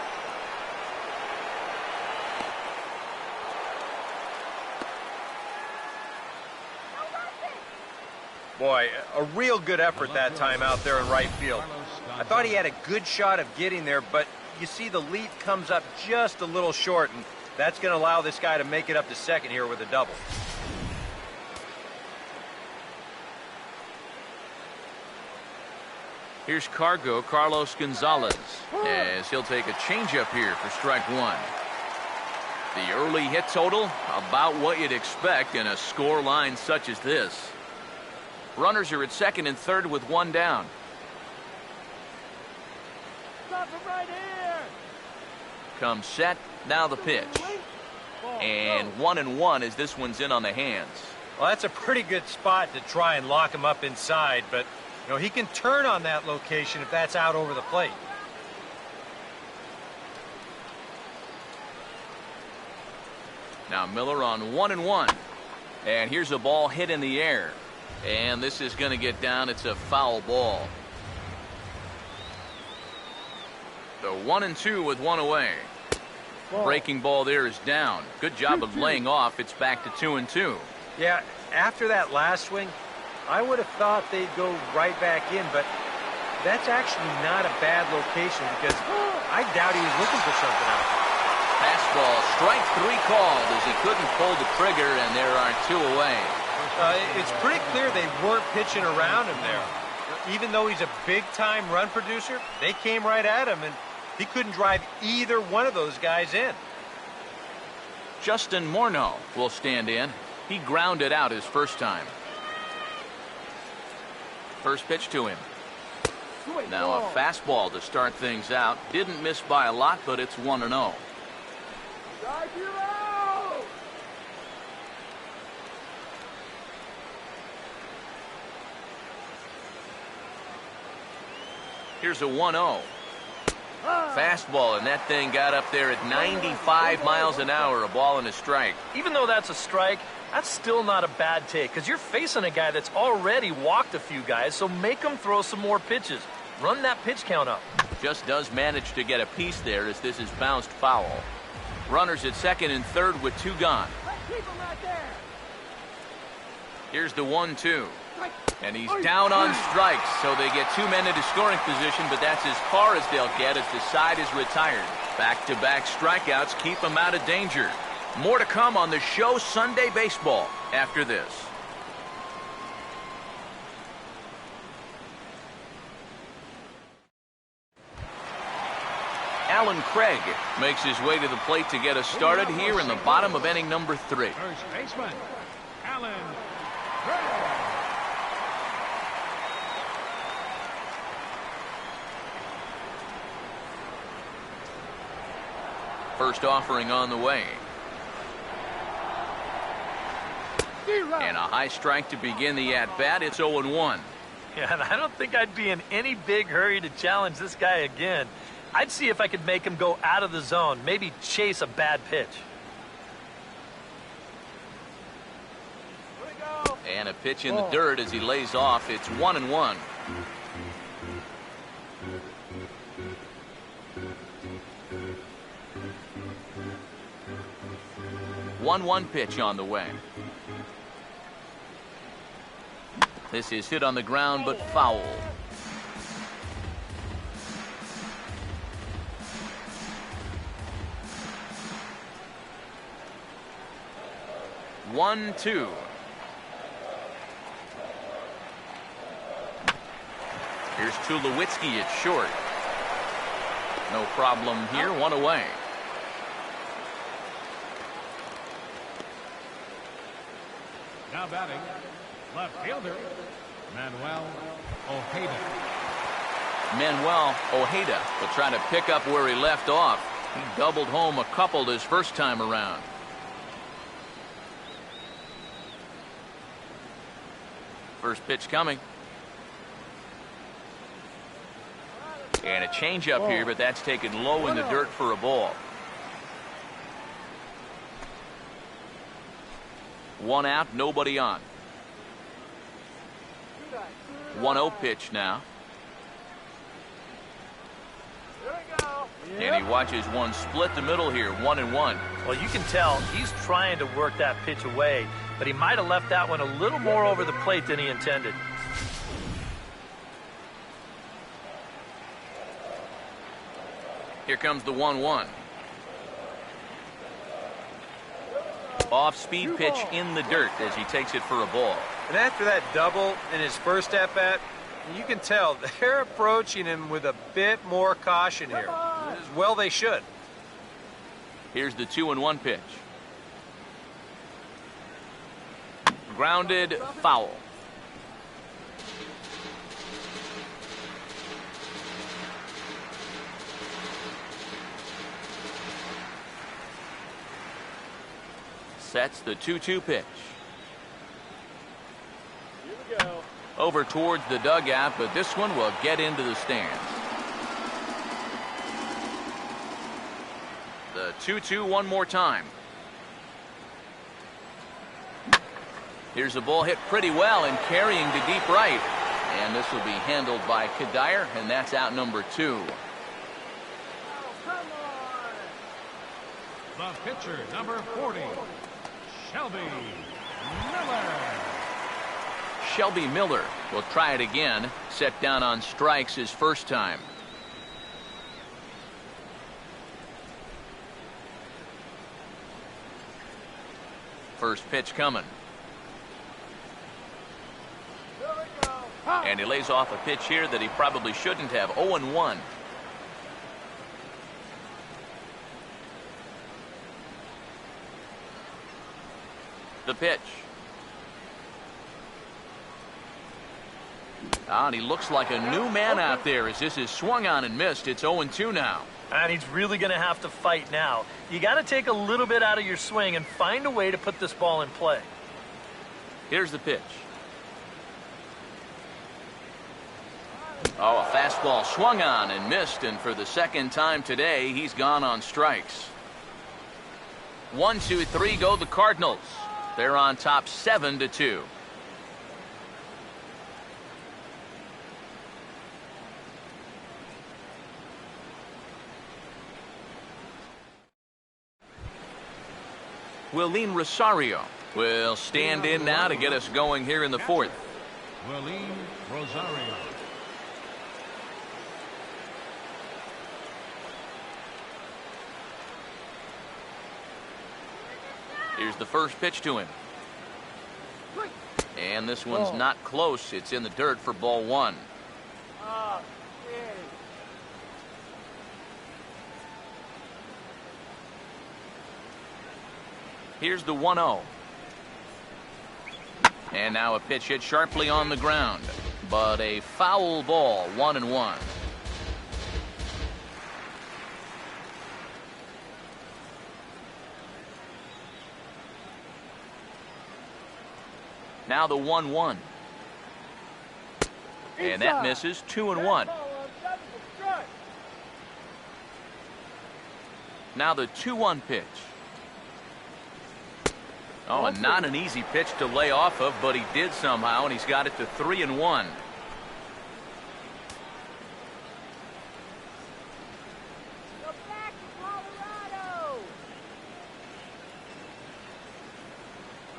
Boy, a real good effort that time out there in right field. I thought he had a good shot of getting there, but you see the lead comes up just a little short, and that's going to allow this guy to make it up to second here with a double. Here's Carlos Gonzalez, as he'll take a changeup here for strike one. The early hit total, about what you'd expect in a score line such as this. Runners are at second and third with one down. Stop him right here. Comes set, now the pitch. And 1-1 as this one's in on the hands. Well, that's a pretty good spot to try and lock him up inside, but you know, he can turn on that location if that's out over the plate. Now Miller on 1-1. And here's a ball hit in the air. And this is going to get down. It's a foul ball. The 1-2 with one away. Breaking ball there is down. Good job of laying off. It's back to 2-2. Yeah, after that last swing, I would have thought they'd go right back in, but that's actually not a bad location because I doubt he was looking for something else. Fastball, strike three called as he couldn't pull the trigger, and there are two away. It's pretty clear they weren't pitching around him there. Even though he's a big-time run producer, they came right at him, and he couldn't drive either one of those guys in. Justin Morneau will stand in. He grounded out his first time. First pitch to him. Now a fastball to start things out. Didn't miss by a lot, but it's 1-0. Here's a 1-0. Fastball, and that thing got up there at 95 miles an hour, a ball and a strike. Even though that's a strike, that's still not a bad take because you're facing a guy that's already walked a few guys, so make him throw some more pitches. Run that pitch count up. Just does manage to get a piece there as this is bounced foul. Runners at second and third with two gone. Keep him right there. Here's the 1-2. And he's down on strikes, so they get two men into scoring position, but that's as far as they'll get as the side is retired. Back-to-back strikeouts keep them out of danger. More to come on the show Sunday Baseball after this. Alan Craig makes his way to the plate to get us started here in the bottom of inning number 3. First baseman, Alan Craig. First offering on the way. And a high strike to begin the at-bat. It's 0-1. Yeah, and I don't think I'd be in any big hurry to challenge this guy again. I'd see if I could make him go out of the zone, maybe chase a bad pitch. And a pitch in the dirt as he lays off. It's 1-1. 1-1 pitch on the way. This is hit on the ground, but foul. One, two. Here's Tulowitzki at short. No problem here, one away. Now batting, left fielder, Manuel Ojeda. Manuel Ojeda will try to pick up where he left off. He doubled home a couple his first time around. First pitch coming. And a changeup here, but that's taken low in the dirt for a ball. One out, nobody on. 1-0 pitch now. And he watches one split the middle here, 1-1. Well, you can tell he's trying to work that pitch away, but he might have left that one a little more over the plate than he intended. Here comes the 1-1. Off-speed pitch in the dirt as he takes it for a ball. And after that double in his first at-bat, you can tell they're approaching him with a bit more caution here. As well they should. Here's the 2-1 pitch. Grounded, foul. Sets the 2-2 pitch. Here we go. Over towards the dugout, but this one will get into the stands. The 2-2 one more time. Here's a ball hit pretty well and carrying to deep right. And this will be handled by Cadyer, and that's out number 2. Oh, come on. The pitcher, number 40, Shelby Miller. Shelby Miller will try it again. Set down on strikes his first time. First pitch coming. And he lays off a pitch here that he probably shouldn't have. 0-1. The pitch. And he looks like a new man out there as this is swung on and missed. It's 0-2 now. And he's really going to have to fight now. You got to take a little bit out of your swing and find a way to put this ball in play. Here's the pitch. Oh, a fastball swung on and missed, and for the second time today, he's gone on strikes. 1, 2, 3 go the Cardinals. They're on top 7-2. Willeen Rosario will stand in now to get us going here in the fourth. Willeen Rosario. Here's the first pitch to him. And this one's not close. It's in the dirt for ball 1. Here's the 1-0. And now a pitch hit sharply on the ground. But a foul ball, 1-1. Now the 1-1. And that misses. 2-1. Now the 2-1 pitch. Oh, and not an easy pitch to lay off of, but he did somehow, and he's got it to 3-1.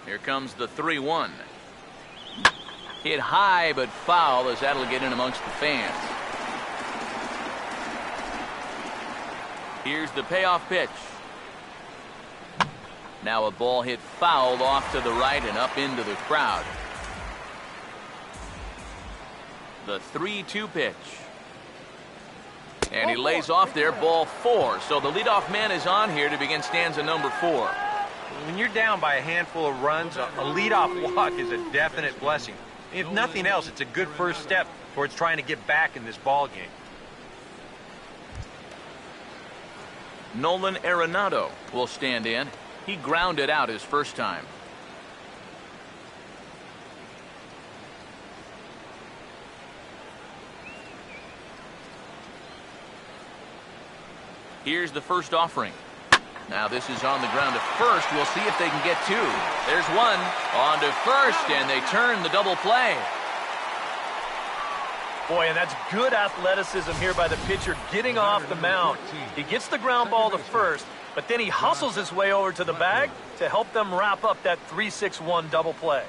Here comes the 3-1. Hit high but foul, as that'll get in amongst the fans. Here's the payoff pitch. Now a ball hit foul off to the right and up into the crowd. The 3-2 pitch. And he lays off there, ball 4. So the leadoff man is on here to begin stanza number 4. When you're down by a handful of runs, a leadoff walk is a definite blessing. If nothing else, it's a good first step towards trying to get back in this ball game. Nolan Arenado will stand in. He grounded out his first time. Here's the first offering. Now this is on the ground to first. We'll see if they can get 2. There's one on to first, and they turn the double play. Boy, and that's good athleticism here by the pitcher getting off the mound. He gets the ground ball to first, but then he hustles his way over to the bag to help them wrap up that 3-6-1 double play.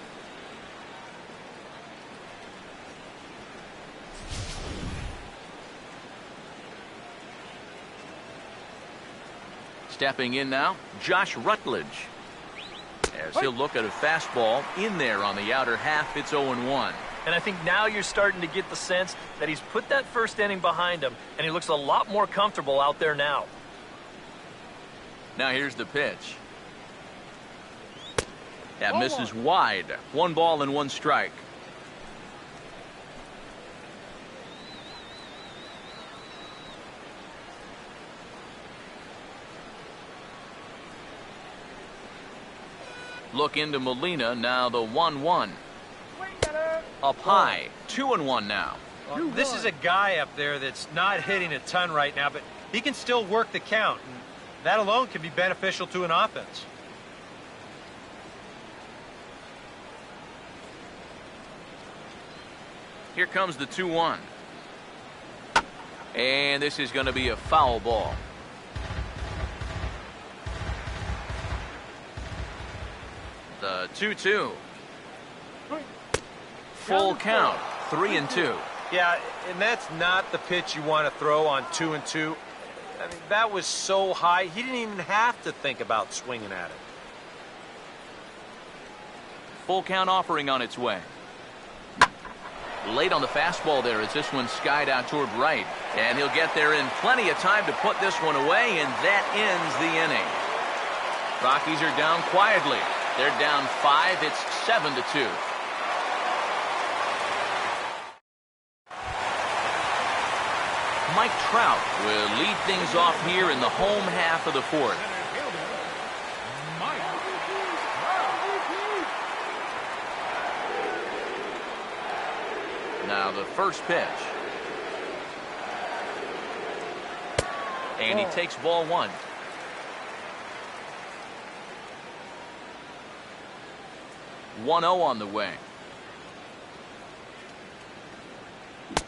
Stepping in now, Josh Rutledge. As he'll look at a fastball in there on the outer half, it's 0-1. And I think now you're starting to get the sense that he's put that first inning behind him, and he looks a lot more comfortable out there now. Now here's the pitch. That misses wide. 1 ball and 1 strike. Look into Molina, now the 1-1. Up high, 2-1 now. Well, this is a guy up there that's not hitting a ton right now, but he can still work the count. And that alone can be beneficial to an offense. Here comes the 2-1. And this is going to be a foul ball. The 2-2. Full count, 3-2. Yeah, and that's not the pitch you want to throw on 2-2. I mean, that was so high, he didn't even have to think about swinging at it. Full count offering on its way. Late on the fastball there as this one skied out toward right. And he'll get there in plenty of time to put this one away, and that ends the inning. Rockies are down quietly. They're down 5. It's 7-2. Mike Trout will lead things off here in the home half of the 4th. Now the first pitch. And he takes ball 1. (1-0) on the way.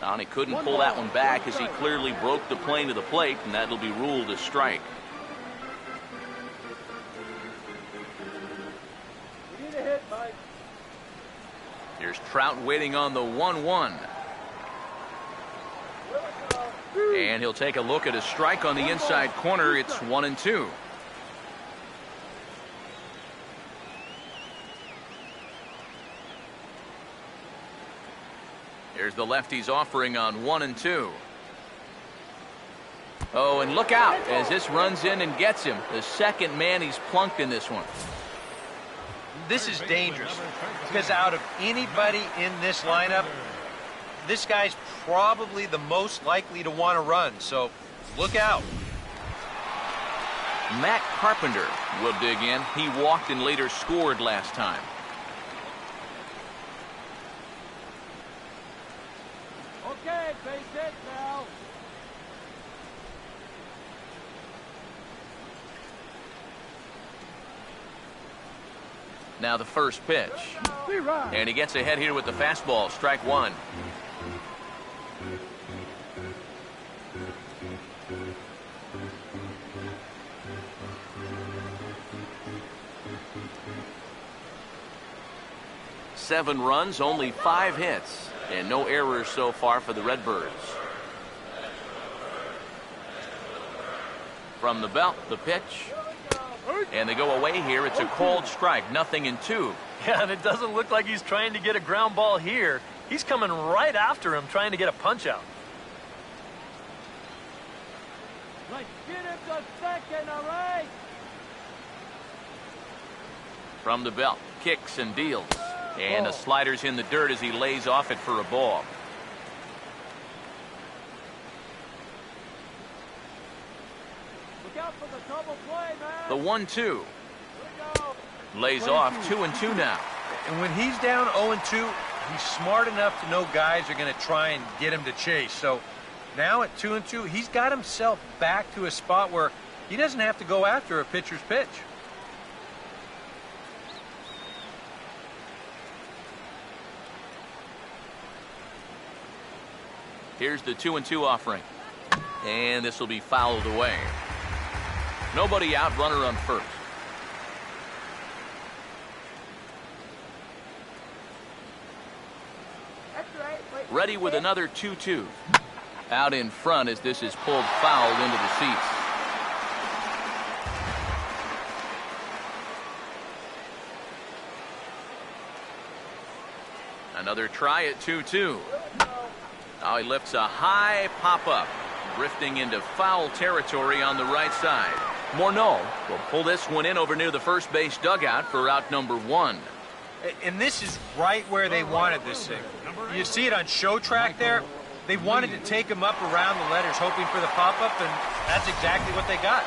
And he couldn't pull that one back as he clearly broke the plane to the plate, and that'll be ruled a strike. We need a hit, Mike. Here's Trout waiting on the 1-1. And he'll take a look at a strike on the inside corner. It's 1-2. Here's the lefty's offering on 1-2. Oh, and look out as this runs in and gets him. The second man he's plunked in this one. This is dangerous because out of anybody in this lineup, this guy's probably the most likely to want to run, so look out. Matt Carpenter will dig in. He walked and later scored last time. Okay, base hit now. Now the first pitch. And he gets ahead here with the fastball. Strike 1. Seven runs, only 5 hits, and no errors so far for the Redbirds. From the belt, the pitch. And they go away here. It's a cold strike, 0-2. Yeah, and it doesn't look like he's trying to get a ground ball here. He's coming right after him, trying to get a punch out. Let's get him to second, all right? From the belt, kicks and deals. And a slider's in the dirt as he lays off it for a ball. Look out for the double play, man. The 1-2. Lays off 2-2 now. And when he's down 0-2, he's smart enough to know guys are going to try and get him to chase. So now at 2-2, he's got himself back to a spot where he doesn't have to go after a pitcher's pitch. Here's the 2-2 offering. And this will be fouled away. Nobody out, runner on first. Ready with another 2-2. Out in front as this is pulled fouled into the seats. Another try at 2-2. Now he lifts a high pop-up, drifting into foul territory on the right side. Morneau will pull this one in over near the first base dugout for out number 1. And this is right where they wanted this thing. You see it on show track there? They wanted to take him up around the letters, hoping for the pop-up, and that's exactly what they got.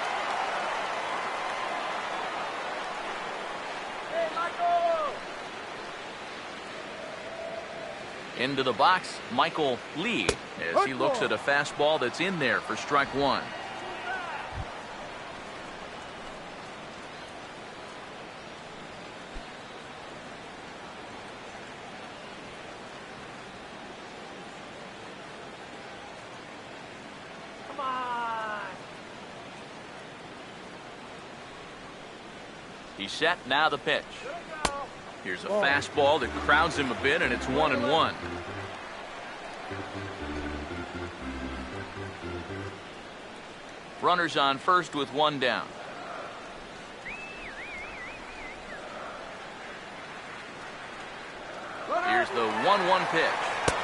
Into the box, Michael Lee, as he looks at a fastball that's in there for strike 1. Come on. He's set, now the pitch. Here's a fastball that crowds him a bit, and it's 1-1. Runners on first with 1 down. Here's the 1-1 pitch.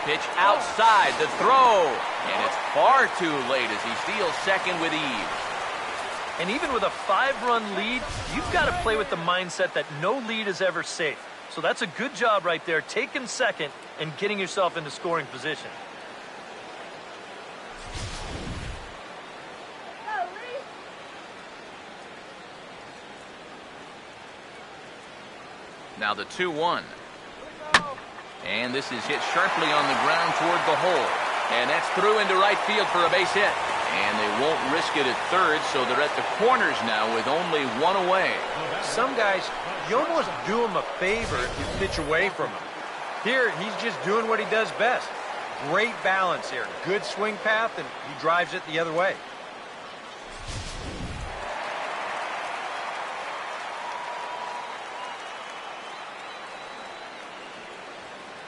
Pitch outside, the throw, and it's far too late as he steals second with ease. And even with a 5-run lead, you've got to play with the mindset that no lead is ever safe. So that's a good job right there, taking second and getting yourself into scoring position. Now the 2-1. And this is hit sharply on the ground toward the hole. And that's through into right field for a base hit. And they won't risk it at third, so they're at the corners now with only 1 away. Some guys, you almost do him a favor if you pitch away from him. Here, he's just doing what he does best. Great balance here. Good swing path, and he drives it the other way.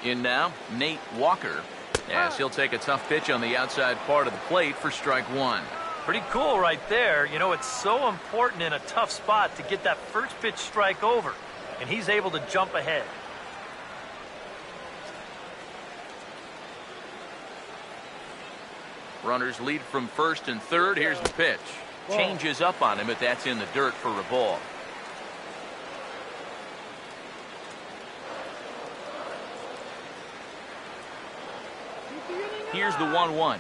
In now, Nate Walker, as he'll take a tough pitch on the outside part of the plate for strike 1. Pretty cool right there. You know, it's so important in a tough spot to get that first pitch strike over, and he's able to jump ahead. Runners lead from first and third. Here's the pitch. Changes up on him, but that's in the dirt for a ball. Here's the 1-1.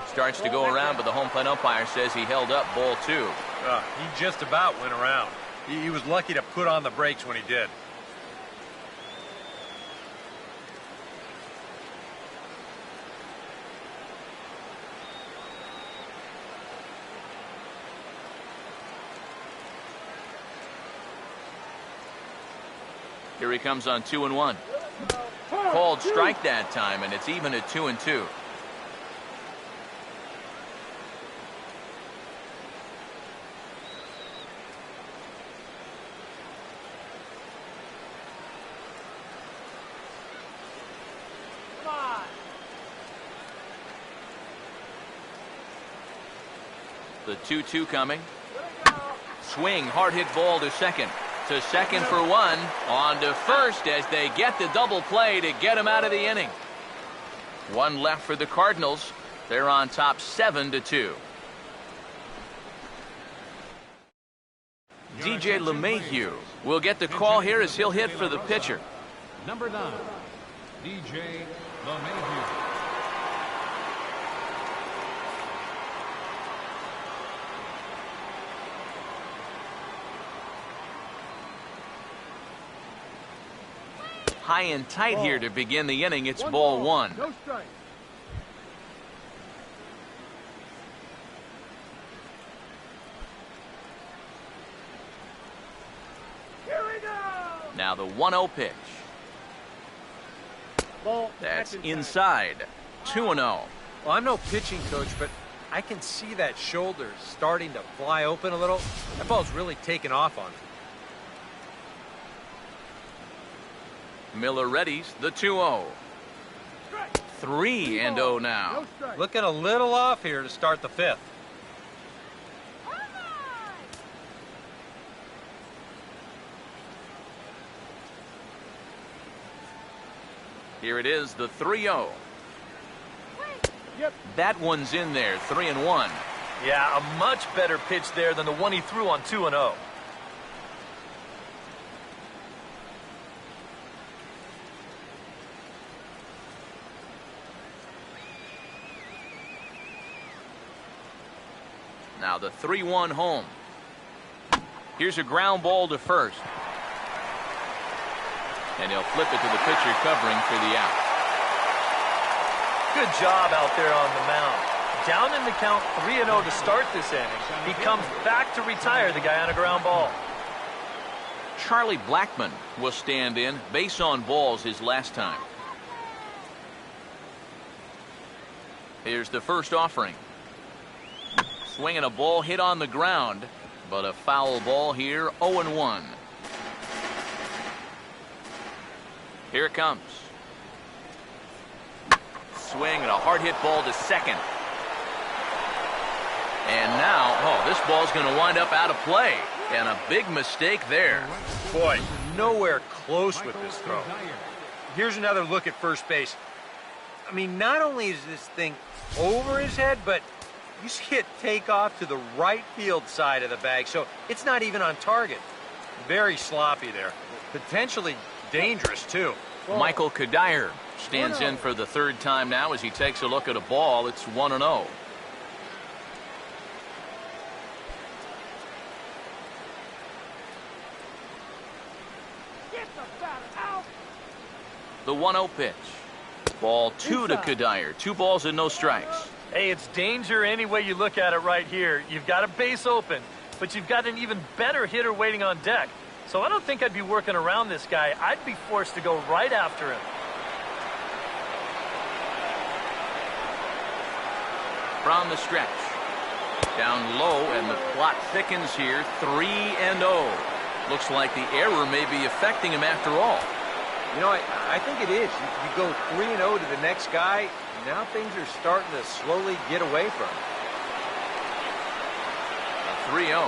Starts to go around, but the home plate umpire says he held up ball 2. He just about went around. He was lucky to put on the brakes when he did. Here he comes on 2-1. Called strike that time, and it's even at 2-2. The 2-2 coming. Swing, hard hit ball to second. To second for 1. On to first as they get the double play to get him out of the inning. 1 left for the Cardinals. They're on top 7-2. DJ LeMahieu will get the call here as he'll hit for the pitcher. Number 9, DJ LeMahieu. High and tight here to begin the inning. It's ball 1. No strike. Here we go. Now the 1-0 pitch. Ball. That's inside. 2-0. Well, I'm no pitching coach, but I can see that shoulder starting to fly open a little. That ball's really taken off on him. Miller readies the 2-0. 3-0 now. Looking a little off here to start the fifth. Here it is, the 3-0. Yep. That one's in there, 3-1. Yeah, a much better pitch there than the one he threw on 2-0. Now the 3-1 home. Here's a ground ball to first. And he'll flip it to the pitcher covering for the out. Good job out there on the mound. Down in the count 3-0 to start this inning. He comes back to retire the guy on a ground ball. Charlie Blackmon will stand in, base on balls his last time. Here's the first offering. Swinging a ball hit on the ground, but a foul ball here, 0-1. Here it comes. Swing and a hard hit ball to second. And now, this ball's going to wind up out of play. And a big mistake there. Boy, nowhere close with this throw. Here's another look at first base. I mean, not only is this thing over his head, but you see it take off to the right field side of the bag, so it's not even on target. Very sloppy there. Potentially dangerous, too. Michael Cadyer stands in for the third time now as he takes a look at a ball. It's 1-0. The 1-0 pitch. Ball 2 to Cadyer. 2 balls and no strikes. Hey, it's danger any way you look at it right here. You've got a base open, but you've got an even better hitter waiting on deck. So I don't think I'd be working around this guy. I'd be forced to go right after him. From the stretch. Down low, and the plot thickens here. 3-0. Looks like the error may be affecting him after all. You know, I think it is. You go 3-0 to the next guy, now things are starting to slowly get away from him. A 3-0.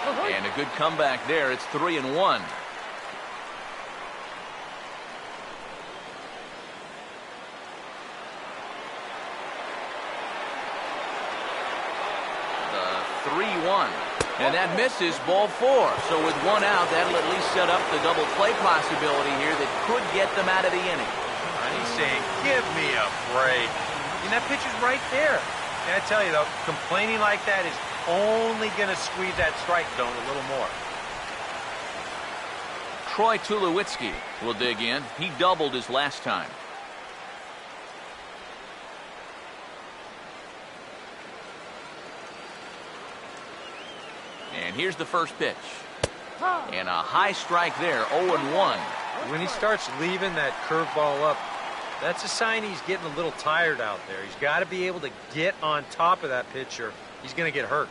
And a good comeback there. It's 3-1. The 3-1. And that misses, ball 4. So with 1 out, that'll at least set up the double play possibility here that could get them out of the inning. He's saying, give me a break. And that pitch is right there. And I tell you, though, complaining like that is only going to squeeze that strike zone a little more. Troy Tulowitzki will dig in. He doubled his last time. And here's the first pitch. And a high strike there, 0-1. When he starts leaving that curveball up, that's a sign he's getting a little tired out there. He's got to be able to get on top of that pitcher. He's going to get hurt.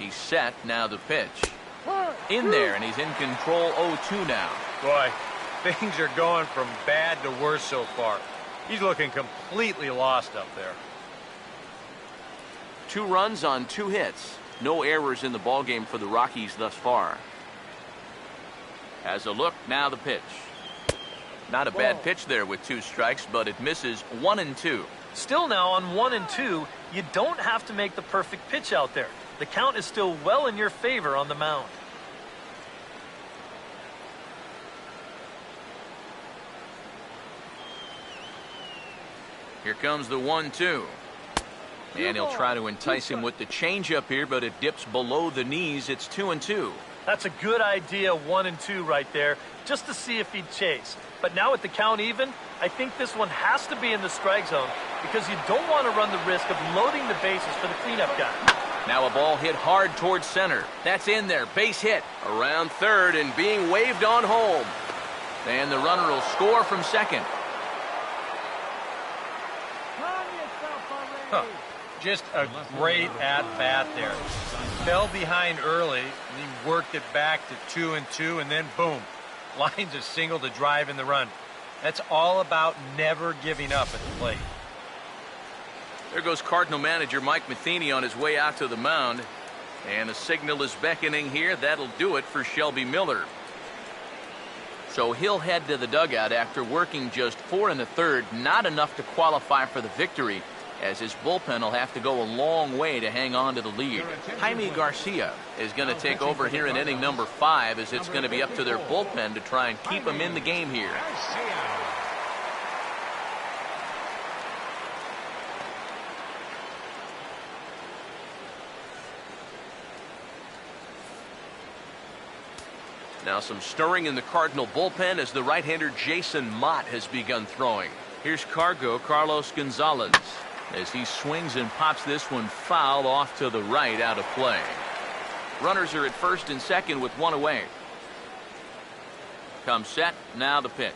He's set, now the pitch. In there, and he's in control, 0-2 now. Boy, things are going from bad to worse so far. He's looking completely lost up there. 2 runs on 2 hits. No errors in the ballgame for the Rockies thus far. As a look, now the pitch. Not a bad pitch there with 2 strikes, but it misses 1-2. Still now on 1-2, you don't have to make the perfect pitch out there. The count is still well in your favor on the mound. Here comes the 1-2. And he'll try to entice him with the changeup here, but it dips below the knees. It's 2-2. That's a good idea, 1-2 right there, just to see if he'd chase. But now with the count even, I think this one has to be in the strike zone because you don't want to run the risk of loading the bases for the cleanup guy. Now a ball hit hard towards center. That's in there. Base hit around third and being waved on home. And the runner will score from second. Huh. Just a great at-bat there. Fell behind early, and he worked it back to 2-2, and then boom, lines a single to drive in the run. That's all about never giving up at the plate. There goes Cardinal manager Mike Matheny on his way out to the mound. And the signal is beckoning here. That'll do it for Shelby Miller. So he'll head to the dugout after working just 4 1/3. Not enough to qualify for the victory, as his bullpen will have to go a long way to hang on to the lead. Jaime Garcia is going to take over here in inning number 5, as it's going to be up to their bullpen to try and keep him in the game here. Now some stirring in the Cardinal bullpen as the right-hander Jason Mott has begun throwing. Here's Carlos Gonzalez as he swings and pops this one foul off to the right, out of play. Runners are at first and second with 1 away. Comes set, now the pitch.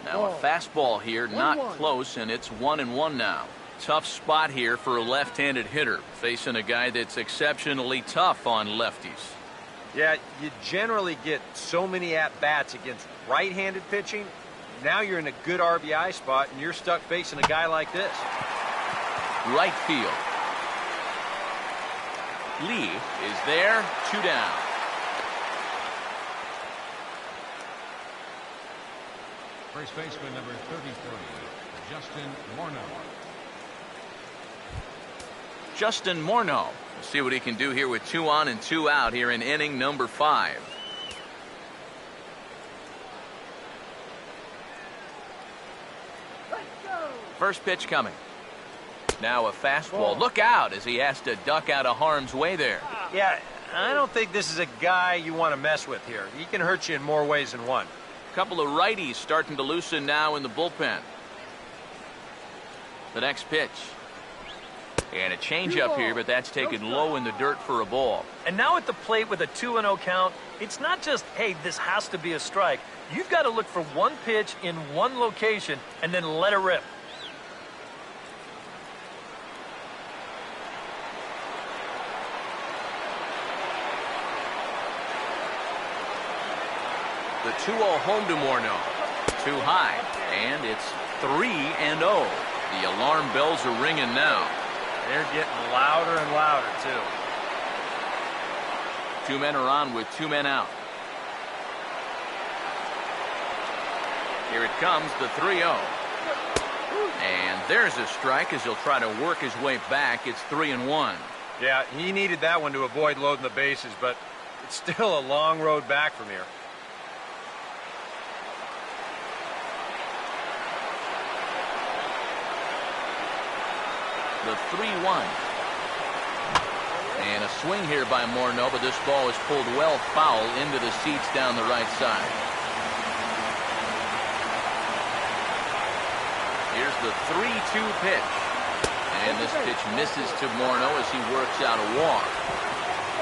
Now a fastball here, not close, and it's 1-1 now. Tough spot here for a left-handed hitter, facing a guy that's exceptionally tough on lefties. Yeah, you generally get so many at-bats against right-handed pitching. Now you're in a good RBI spot, and you're stuck facing a guy like this. Right field. Lee is there, 2 down. First baseman number 33, Justin Morneau. Justin Morneau. We'll see what he can do here with 2 on and 2 out here in inning number 5. First pitch coming. Now a fastball. Look out as he has to duck out of harm's way there. Yeah, I don't think this is a guy you want to mess with here. He can hurt you in more ways than one. Couple of righties starting to loosen now in the bullpen. The next pitch. And a changeup here, but that's taken low in the dirt for a ball. And now at the plate with a 2-0 count, it's not just, hey, this has to be a strike. You've got to look for one pitch in one location and then let it rip. The 2-0 home to Morneau. Too high, and it's 3-0. The alarm bells are ringing now. They're getting louder and louder, too. 2 men are on with 2 men out. Here it comes, the 3-0. And there's a strike as he'll try to work his way back. It's 3-1. Yeah, he needed that one to avoid loading the bases, but it's still a long road back from here. The 3-1. And a swing here by Morneau, but this ball is pulled well foul into the seats down the right side. Here's the 3-2 pitch. And this pitch misses to Morneau as he works out a walk.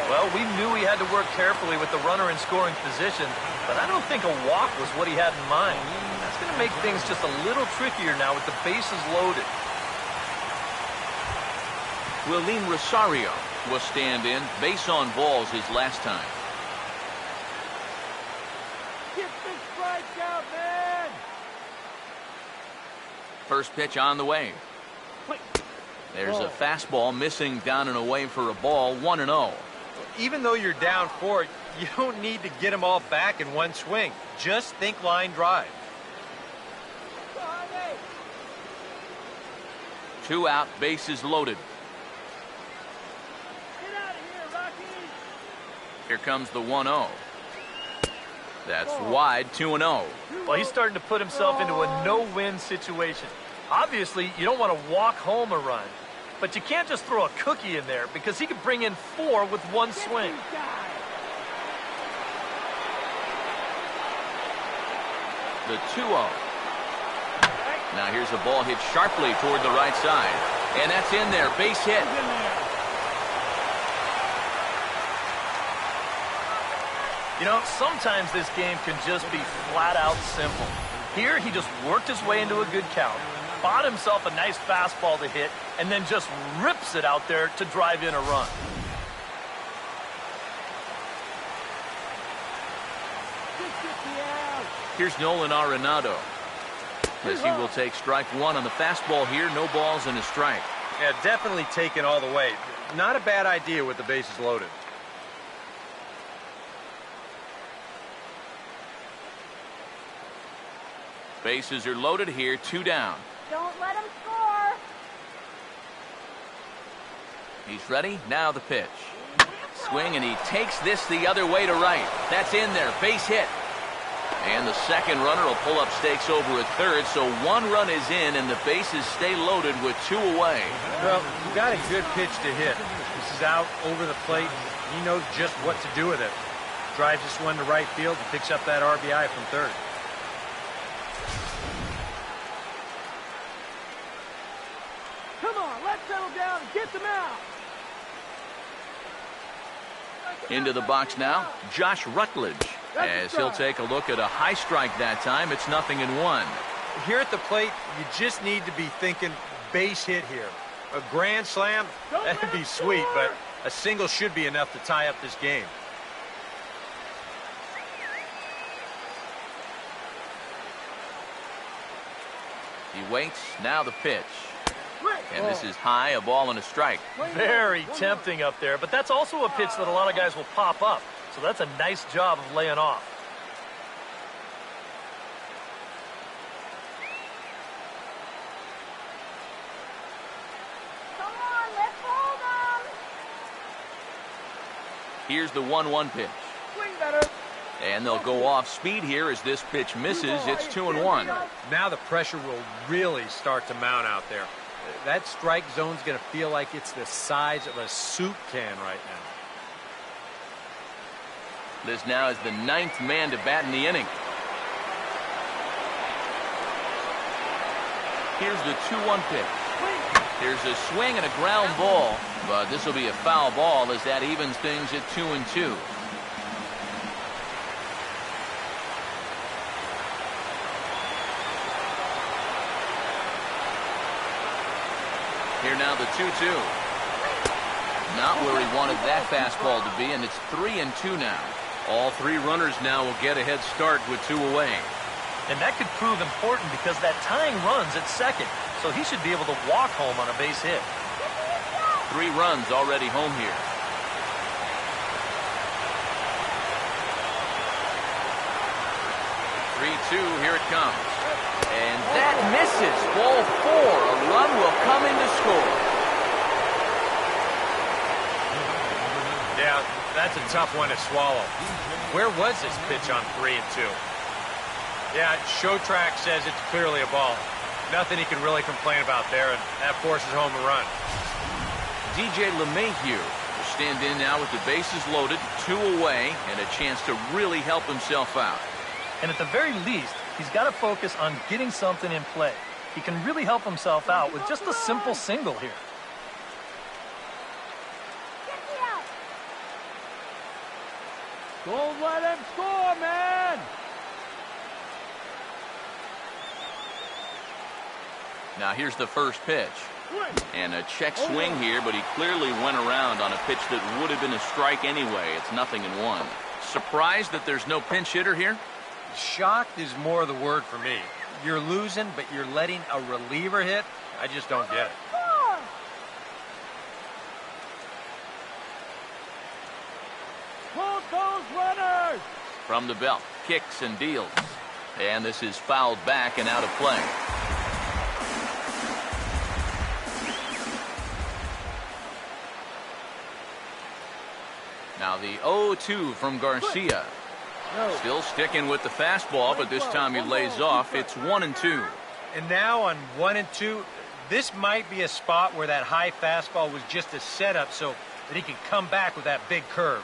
Well, we knew he had to work carefully with the runner in scoring position, but I don't think a walk was what he had in mind. That's going to make things just a little trickier now with the bases loaded. Willeen Rosario will stand in. Base on balls his last time. Get the strike out, man! First pitch on the way. There's a fastball missing down and away for a ball. 1-0. Even though you're down 4, you don't need to get them all back in one swing. Just think line drive. 2 out, bases loaded. Get out of here, Rockies! Here comes the 1-0. That's wide, 2-0. Well, he's starting to put himself into a no-win situation. Obviously, you don't want to walk home a run, but you can't just throw a cookie in there because he could bring in 4 with one swing. The 2-0. Now here's a ball hit sharply toward the right side, and that's in there, base hit. In there. 2 You know, sometimes this game can just be flat out simple. Here, he just worked his way into a good count, bought himself a nice fastball to hit, and then just rips it out there to drive in a run. Here's Nolan Arenado, as he will take strike one on the fastball here. No balls and a strike. Yeah, definitely taken all the way. Not a bad idea with the bases loaded. Bases are loaded here, 2 down. Don't let him score. He's ready. Now the pitch. Swing, and he takes this the other way to right. That's in there. Base hit. And the second runner will pull up stakes over at third, so 1 run is in, and the bases stay loaded with 2 away. Well, you got a good pitch to hit. This is out over the plate. He knows just what to do with it. Drives this one to right field and picks up that RBI from third. Come on, let's settle down and get them out. Into the box now, Josh Rutledge, as he'll take a look at a high strike that time. It's 0-1. Here at the plate, you just need to be thinking base hit here. A grand slam, that'd be sweet, but a single should be enough to tie up this game. He waits. Now the pitch. And this is high, a ball and a strike. Very tempting up there, but that's also a pitch that a lot of guys will pop up. So that's a nice job of laying off. Come on, let's hold them. Here's the 1-1 pitch. Swing better. And they'll go off speed here as this pitch misses. It's 2-1. Now the pressure will really start to mount out there. That strike zone's going to feel like it's the size of a soup can right now. This now is the 9th man to bat in the inning. Here's the 2-1 pitch. There's a swing and a ground ball, but this will be a foul ball as that evens things at 2-2. Here now the 2-2. Not where he wanted that fastball to be, and it's 3-2 now. All 3 runners now will get a head start with 2 away. And that could prove important because that tying run's at second, so he should be able to walk home on a base hit. 3 runs already home here. Here it comes. And that misses. Ball 4. A run will come in to score. Yeah, that's a tough one to swallow. Where was this pitch on 3-2? Yeah, Show Track says it's clearly a ball. Nothing he can really complain about there, and that forces home a run. DJ LeMahieu will stand in now with the bases loaded, 2 away, and a chance to really help himself out. And at the very least, he's got to focus on getting something in play. He can really help himself out with just a simple single here. Don't let him score, man. Now here's the first pitch. And a check swing here, but he clearly went around on a pitch that would have been a strike anyway. It's 0-1. Surprised that there's no pinch hitter here? Shocked is more the word for me. You're losing, but you're letting a reliever hit? I just don't get it. Hold those runners. From the belt, kicks and deals. And this is fouled back and out of play. Now the 0-2 from Garcia. Still sticking with the fastball, but this time he lays off. It's 1-2. And now on 1-2, this might be a spot where that high fastball was just a setup so that he can come back with that big curve.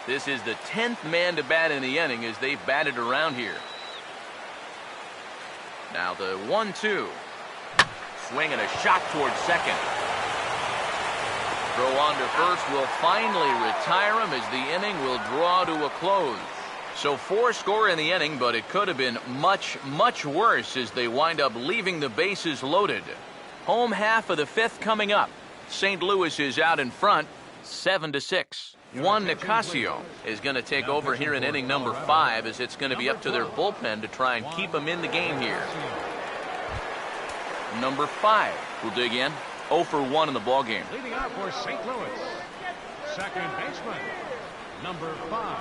This is the 10th man to bat in the inning as they batted around here. Now the 1-2. Swing and a shot towards second. Throw on to first will finally retire him as the inning will draw to a close. So 4 score in the inning, but it could have been much, much worse as they wind up leaving the bases loaded. Home half of the 5th coming up. St. Louis is out in front, 7-6. Juan Nicasio is going to take over here in inning number 5 as it's going to be up to their bullpen to try and keep them in the game here. Number 5 will dig in. 0 for 1 in the ballgame. Leading out for St. Louis, second baseman, number 5.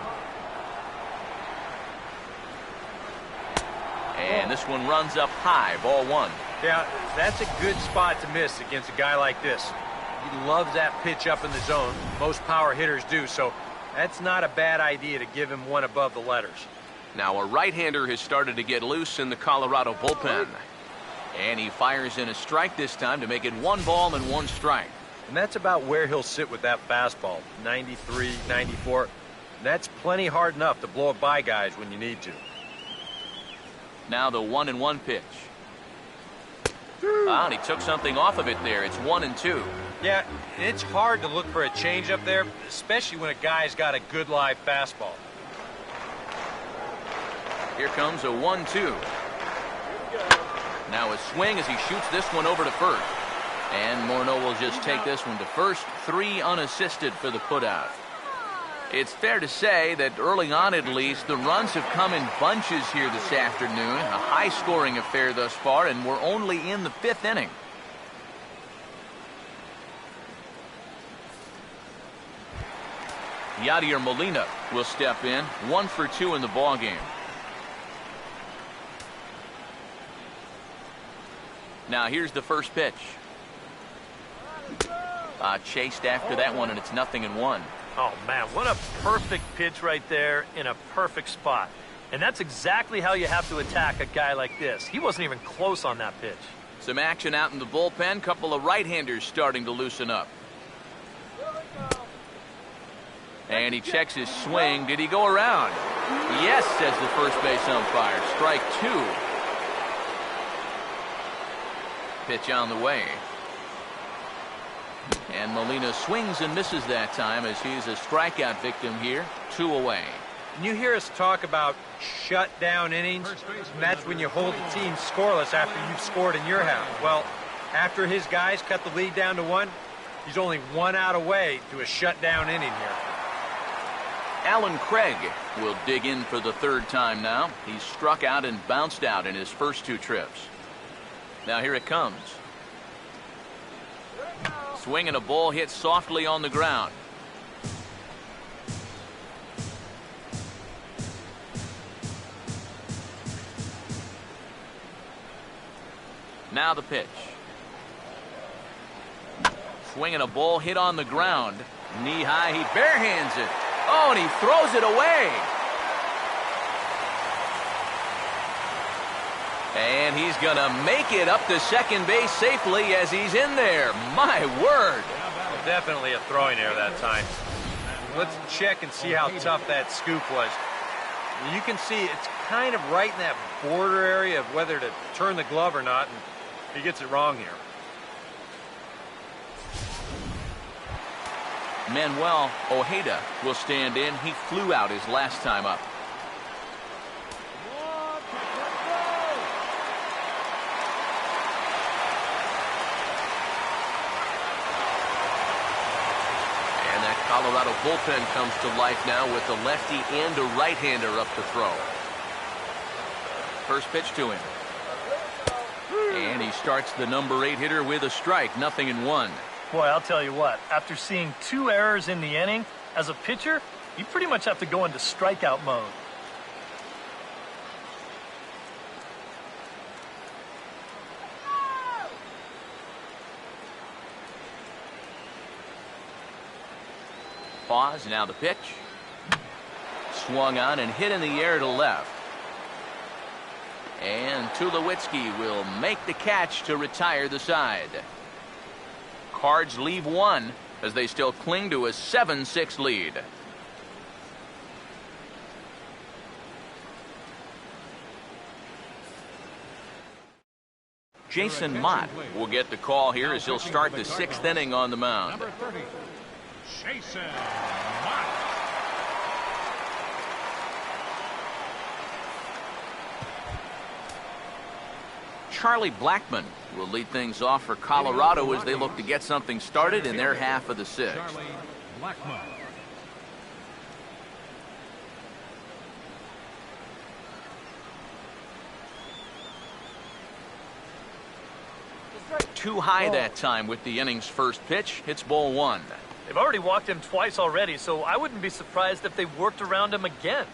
And this one runs up high, ball 1. Yeah, that's a good spot to miss against a guy like this. He loves that pitch up in the zone. Most power hitters do, so that's not a bad idea to give him one above the letters. Now a right-hander has started to get loose in the Colorado bullpen. And he fires in a strike this time to make it 1 ball and 1 strike. And that's about where he'll sit with that fastball, 93, 94. And that's plenty hard enough to blow it by guys when you need to. Now the 1-1 pitch. And he took something off of it there. It's 1-2. Yeah, it's hard to look for a change up there, especially when a guy's got a good live fastball. Here comes a 1-2. Now a swing as he shoots this one over to first. And Morneau will just take this one to first. 3 unassisted for the putout. It's fair to say that early on at least, the runs have come in bunches here this afternoon. A high-scoring affair thus far, and we're only in the 5th inning. Yadier Molina will step in. 1 for 2 in the ballgame. Now here's the first pitch. Chased after that one, and it's 0-1. Oh, man, what a perfect pitch right there in a perfect spot. And that's exactly how you have to attack a guy like this. He wasn't even close on that pitch. Some action out in the bullpen. Couple of right-handers starting to loosen up. And he checks his swing. Did he go around? Yes, says the first base umpire. Strike 2. Pitch on the way. And Molina swings and misses that time as he's a strikeout victim here. 2 away. And you hear us talk about shutdown innings, and that's when you hold the team scoreless after you've scored in your half. Well, after his guys cut the lead down to 1, he's only 1 out away to a shutdown inning here. Alan Craig will dig in for the 3rd time now. He's struck out and bounced out in his first 2 trips. Now here it comes. Swing and a ball hit softly on the ground. Now the pitch. Swing and a ball hit on the ground. Knee high, he barehands it. Oh, and he throws it away. And he's going to make it up to second base safely as he's in there. My word. Well, definitely a throwing error that time. Let's check and see how tough that scoop was. You can see it's kind of right in that border area of whether to turn the glove or not, and he gets it wrong here. Manuel Ojeda will stand in. He flew out his last time up. Colorado bullpen comes to life now with a lefty and a right-hander up to throw. First pitch to him. And he starts the number 8 hitter with a strike, 0-1. Boy, I'll tell you what, after seeing 2 errors in the inning, as a pitcher, you pretty much have to go into strikeout mode. Pause, now the pitch. Swung on and hit in the air to left. And Tulowitzki will make the catch to retire the side. Cards leave 1 as they still cling to a 7-6 lead. Jason Mott will get the call here as he'll start the 6th inning on the mound. Number 30, Jason Mott. Charlie Blackmon will lead things off for Colorado as they look to get something started in their half of the 6th. Charlie Blackmon. Too high that time with the inning's first pitch. Hits ball 1. They've already walked him twice already, so I wouldn't be surprised if they worked around him again.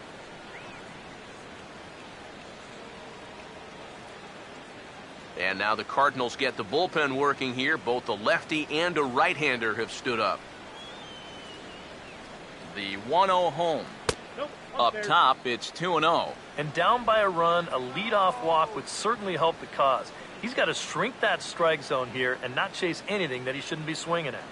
And now the Cardinals get the bullpen working here. Both a lefty and a right-hander have stood up. The 1-0 home. Up top, it's 2-0. And down by a run, a leadoff walk would certainly help the cause. He's got to shrink that strike zone here and not chase anything that he shouldn't be swinging at.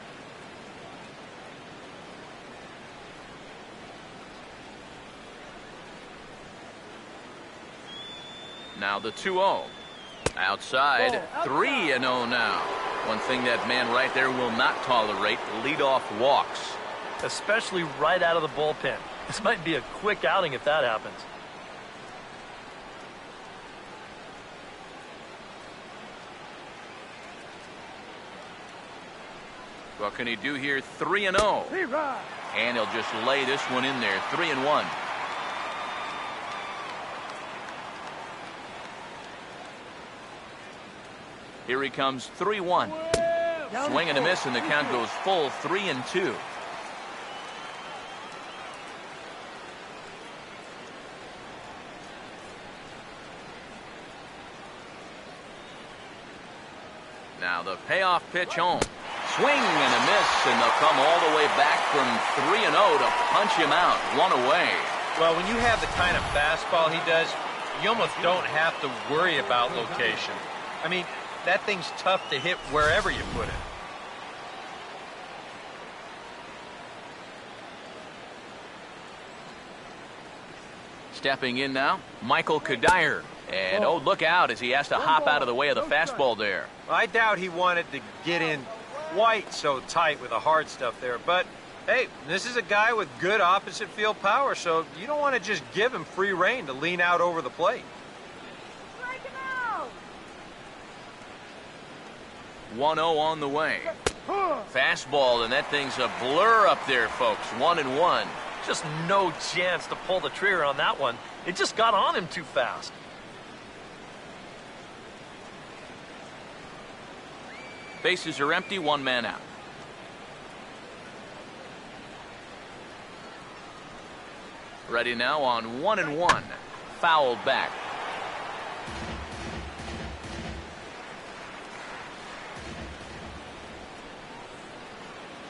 Now the 2-0. Outside, 3-0 now. One thing that man right there will not tolerate, leadoff walks. Especially right out of the bullpen. This might be a quick outing if that happens. What can he do here? 3-0. And he'll just lay this one in there. 3-1. Here he comes. 3-1. Swing and a miss, and the count goes full. 3-2. Now the payoff pitch home. Swing and a miss, and they'll come all the way back from 3-0 to punch him out. 1 away. Well, when you have the kind of fastball he does, you almost don't have to worry about location. I mean, that thing's tough to hit wherever you put it. Stepping in now, Michael Cadyer. And oh, look out as he has to hop out of the way of the fastball there. I doubt he wanted to get in quite so tight with the hard stuff there, but hey, this is a guy with good opposite field power, so you don't want to just give him free rein to lean out over the plate. 1-0 on the way. Fastball, and that thing's a blur up there, folks. 1-1. Just no chance to pull the trigger on that one. It just got on him too fast. Bases are empty, 1 man out. Ready now on 1-1. Fouled back.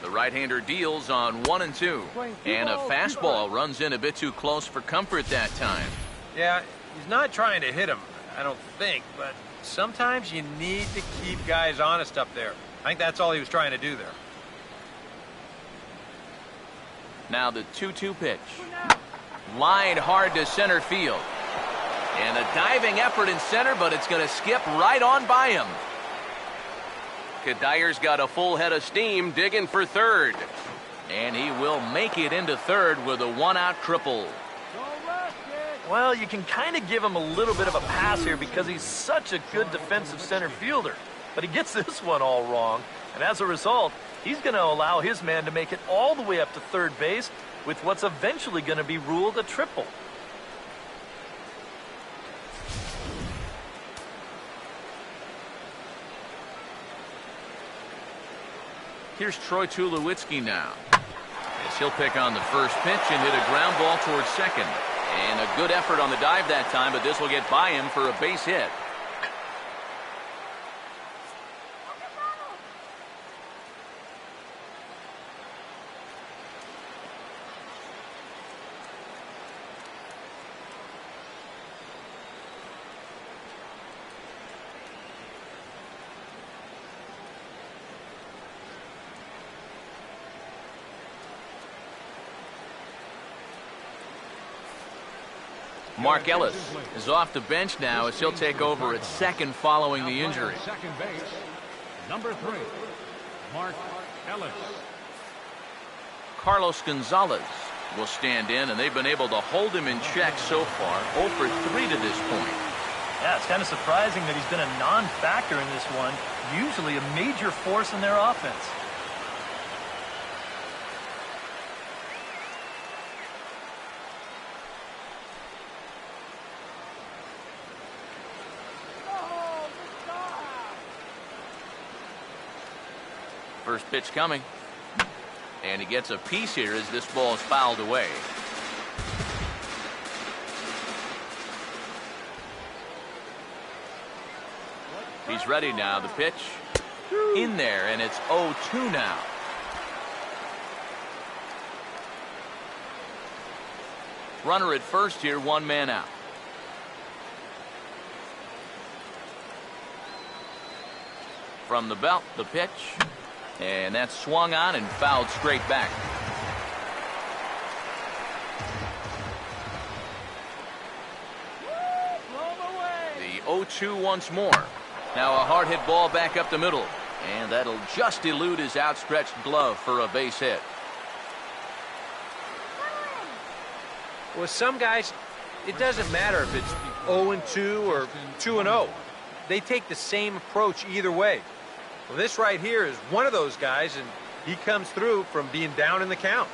The right-hander deals on 1-2. And a fastball runs in a bit too close for comfort that time. Yeah, he's not trying to hit him, I don't think, but sometimes you need to keep guys honest up there. I think that's all he was trying to do there. Now the 2-2 pitch. Lined hard to center field. And a diving effort in center, but it's going to skip right on by him. Cadyer's got a full head of steam, digging for third. And he will make it into third with a 1-out triple. Well, you can kind of give him a little bit of a pass here because he's such a good defensive center fielder. But he gets this one all wrong, and as a result, he's going to allow his man to make it all the way up to third base with what's eventually going to be ruled a triple. Here's Troy Tulowitzki now. As he'll pick on the first pitch and hit a ground ball towards second. And a good effort on the dive that time, but this will get by him for a base hit. Mark Ellis is off the bench now as he'll take over at second following the injury. Second base, number 3, Mark Ellis. Carlos Gonzalez will stand in, and they've been able to hold him in check so far. 0 for 3 to this point. Yeah, it's kind of surprising that he's been a non-factor in this one. Usually a major force in their offense. First pitch coming. And he gets a piece here as this ball is fouled away. He's ready now. The pitch in there, and it's 0-2 now. Runner at first here, 1 man out. From the belt, the pitch. And that's swung on and fouled straight back. The 0-2 once more. Now a hard hit ball back up the middle. And that'll just elude his outstretched glove for a base hit. With some guys, it doesn't matter if it's 0-2 or 2-0. They take the same approach either way. Well, this right here is one of those guys, and he comes through from being down in the count.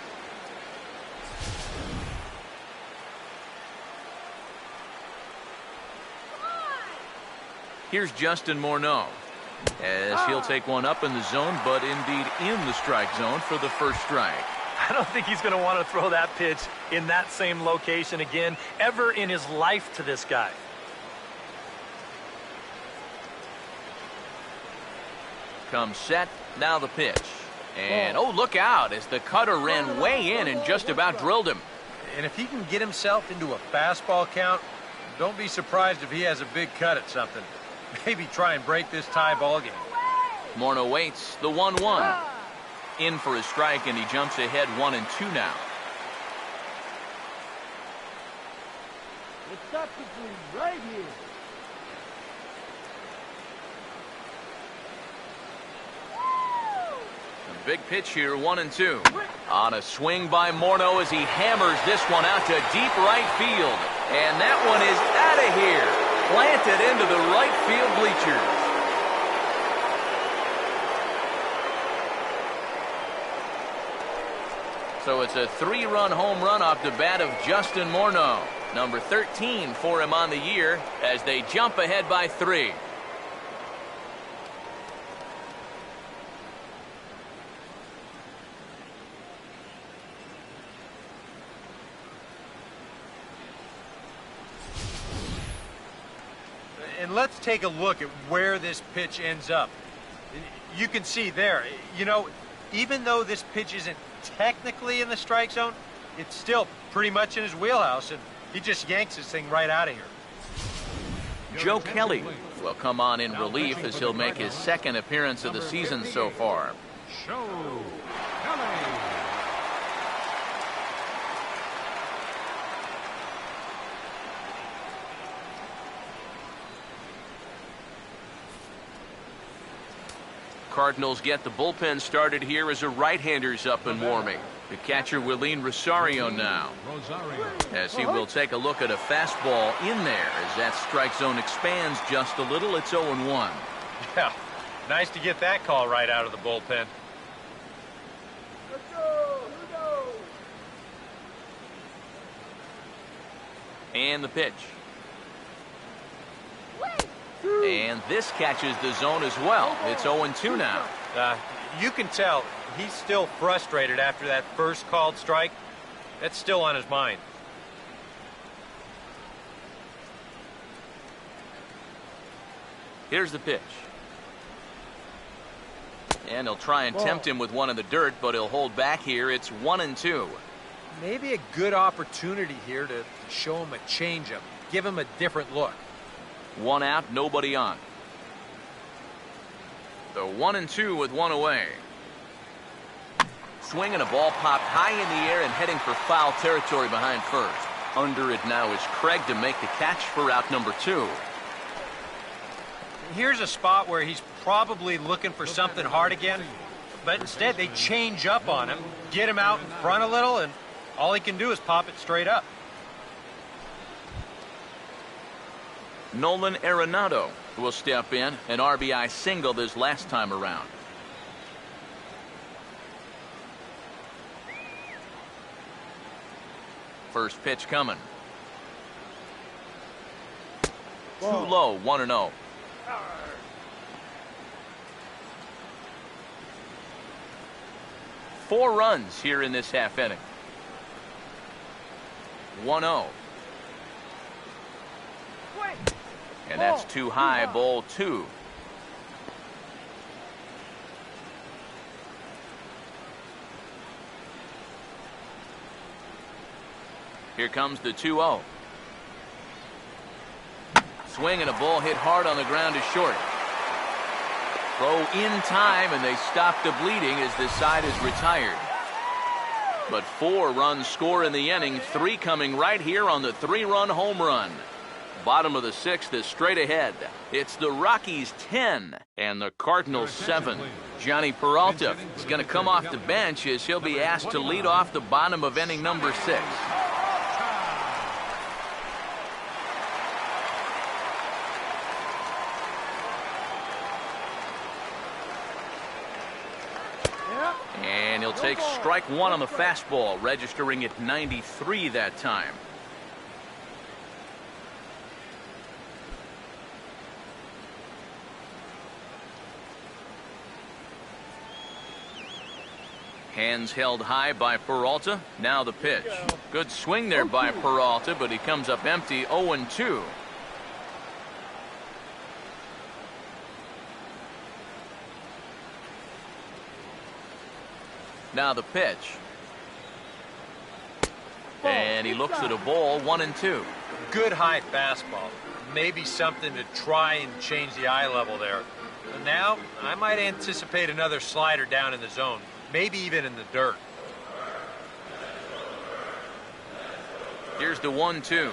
Here's Justin Morneau as he'll take one up in the zone, but indeed in the strike zone for the first strike. I don't think he's going to want to throw that pitch in that same location again ever in his life to this guy. Comes set, now the pitch. And oh, look out as the cutter ran way in and just about drilled him. And if he can get himself into a fastball count, don't be surprised if he has a big cut at something. Maybe try and break this tie ball game. Morneau waits the 1-1. In for a strike, and he jumps ahead 1-2 now. It's up between right here. A big pitch here, 1-2. On a swing by Morneau as he hammers this one out to deep right field. And that one is out of here. Planted into the right field bleachers. So it's a 3-run home run off the bat of Justin Morneau. Number 13 for him on the year as they jump ahead by 3. And let's take a look at where this pitch ends up. You can see there, you know, even though this pitch isn't technically in the strike zone, it's still pretty much in his wheelhouse, and he just yanks this thing right out of here. Joe Kelly will come on in relief as he'll make his second appearance of the season so far. Joe Kelly. Cardinals get the bullpen started here as a right-hander's up and warming. The catcher Willeen Rosario now. As he will take a look at a fastball in there as that strike zone expands just a little. It's 0-1. Yeah, nice to get that call right out of the bullpen. Let's go! Let's go! And the pitch. And this catches the zone as well. It's 0-2 now. You can tell he's still frustrated after that first called strike. That's still on his mind. Here's the pitch. And he'll try and tempt him with one in the dirt, but he'll hold back here. It's 1-2. Maybe a good opportunity here to show him a changeup. Give him a different look. 1 out, nobody on. The 1-2 with 1 away. Swing and a ball popped high in the air and heading for foul territory behind first. Under it now is Craig to make the catch for out number 2. Here's a spot where he's probably looking for something hard again, but instead they change up on him, get him out in front a little, and all he can do is pop it straight up. Nolan Arenado will step in, an RBI single this last time around. First pitch coming. Too low, 1-0. 4 runs here in this half inning. 1-0. And that's too high, ball 2. Here comes the 2-0. Swing and a ball hit hard on the ground is short. Throw in time, and they stop the bleeding as this side is retired. But 4 runs score in the inning, 3 coming right here on the 3-run home run. Bottom of the 6th is straight ahead. It's the Rockies 10 and the Cardinals 7. Johnny Peralta is going to come off the bench as he'll be asked to lead off the bottom of inning number 6. And he'll take strike 1 on the fastball, registering at 93 that time. Hands held high by Peralta. Now the pitch. Good swing there by Peralta, but he comes up empty, 0-2. Now the pitch. And he looks at a ball, 1-2. Good high fastball. Maybe something to try and change the eye level there. And now, I might anticipate another slider down in the zone. Maybe even in the dirt. Here's the 1-2.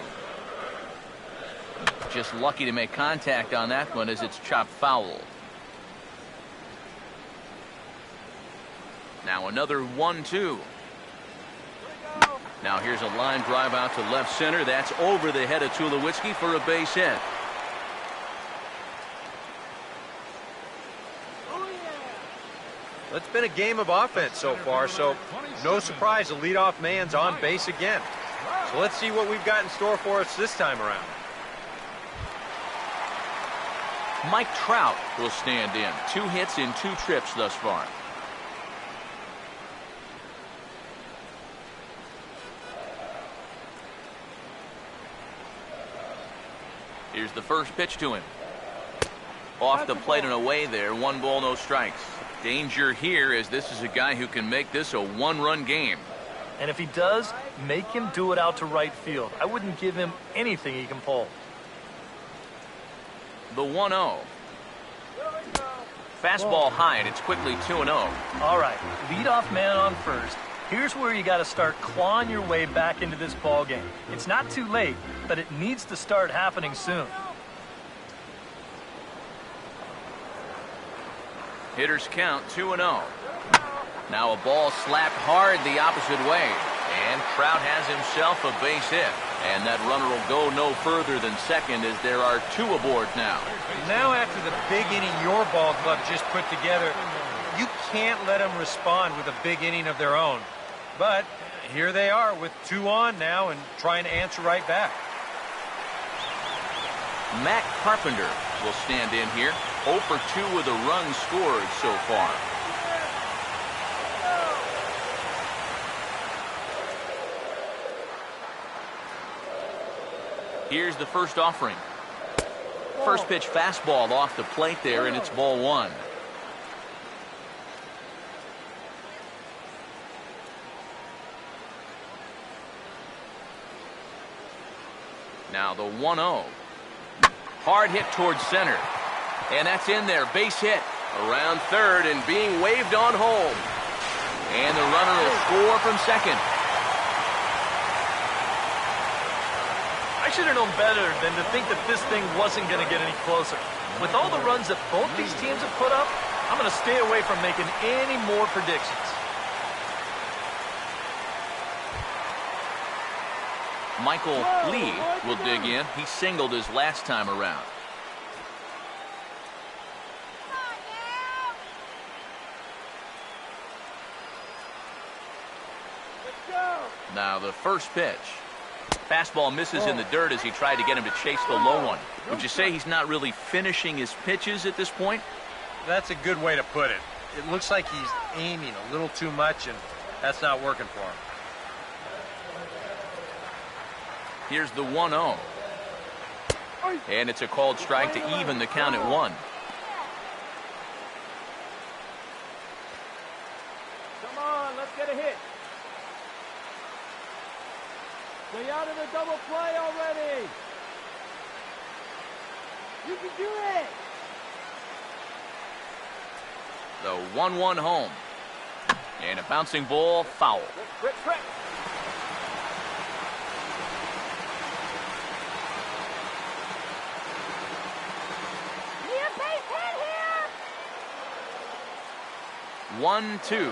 Just lucky to make contact on that one as it's chopped foul. Now another 1-2. Now here's a line drive out to left center. That's over the head of Tulowitzki for a base hit. It's been a game of offense so far, so no surprise the leadoff man's on base again. So let's see what we've got in store for us this time around. Mike Trout will stand in. 2 hits in 2 trips thus far. Here's the first pitch to him. Off the plate and away there. 1 ball, no strikes. Danger here, as this is a guy who can make this a 1-run game. And if he does, make him do it out to right field. I wouldn't give him anything he can pull. The 1-0. Fastball high, and it's quickly 2-0. All right, leadoff man on first. Here's where you got to start clawing your way back into this ball game. It's not too late, but it needs to start happening soon. Hitters count 2-0. Now a ball slapped hard the opposite way. And Trout has himself a base hit. And that runner will go no further than second as there are 2 aboard now. Now after the big inning your ball club just put together, you can't let them respond with a big inning of their own. But here they are with 2 on now and trying to answer right back. Matt Carpenter will stand in here. 0 for 2 with a run scored so far. Here's the first offering. First pitch fastball off the plate there, and it's ball 1. Now the 1-0. Hard hit towards center. And that's in there. Base hit. Around third and being waved on home. And the runner will score from second. I should have known better than to think that this thing wasn't going to get any closer. With all the runs that both these teams have put up, I'm going to stay away from making any more predictions. Michael Lee will dig in. He singled his last time around. Now the first pitch. Fastball misses in the dirt as he tried to get him to chase the low one. Would you say he's not really finishing his pitches at this point? That's a good way to put it. It looks like he's aiming a little too much, and that's not working for him. Here's the 1-0. And it's a called strike to even the count at 1. Come on, let's get a hit. Stay out of the double play already. You can do it. The 1-1 home. And a bouncing ball, foul. Rip. Need a base hit here. 1-2.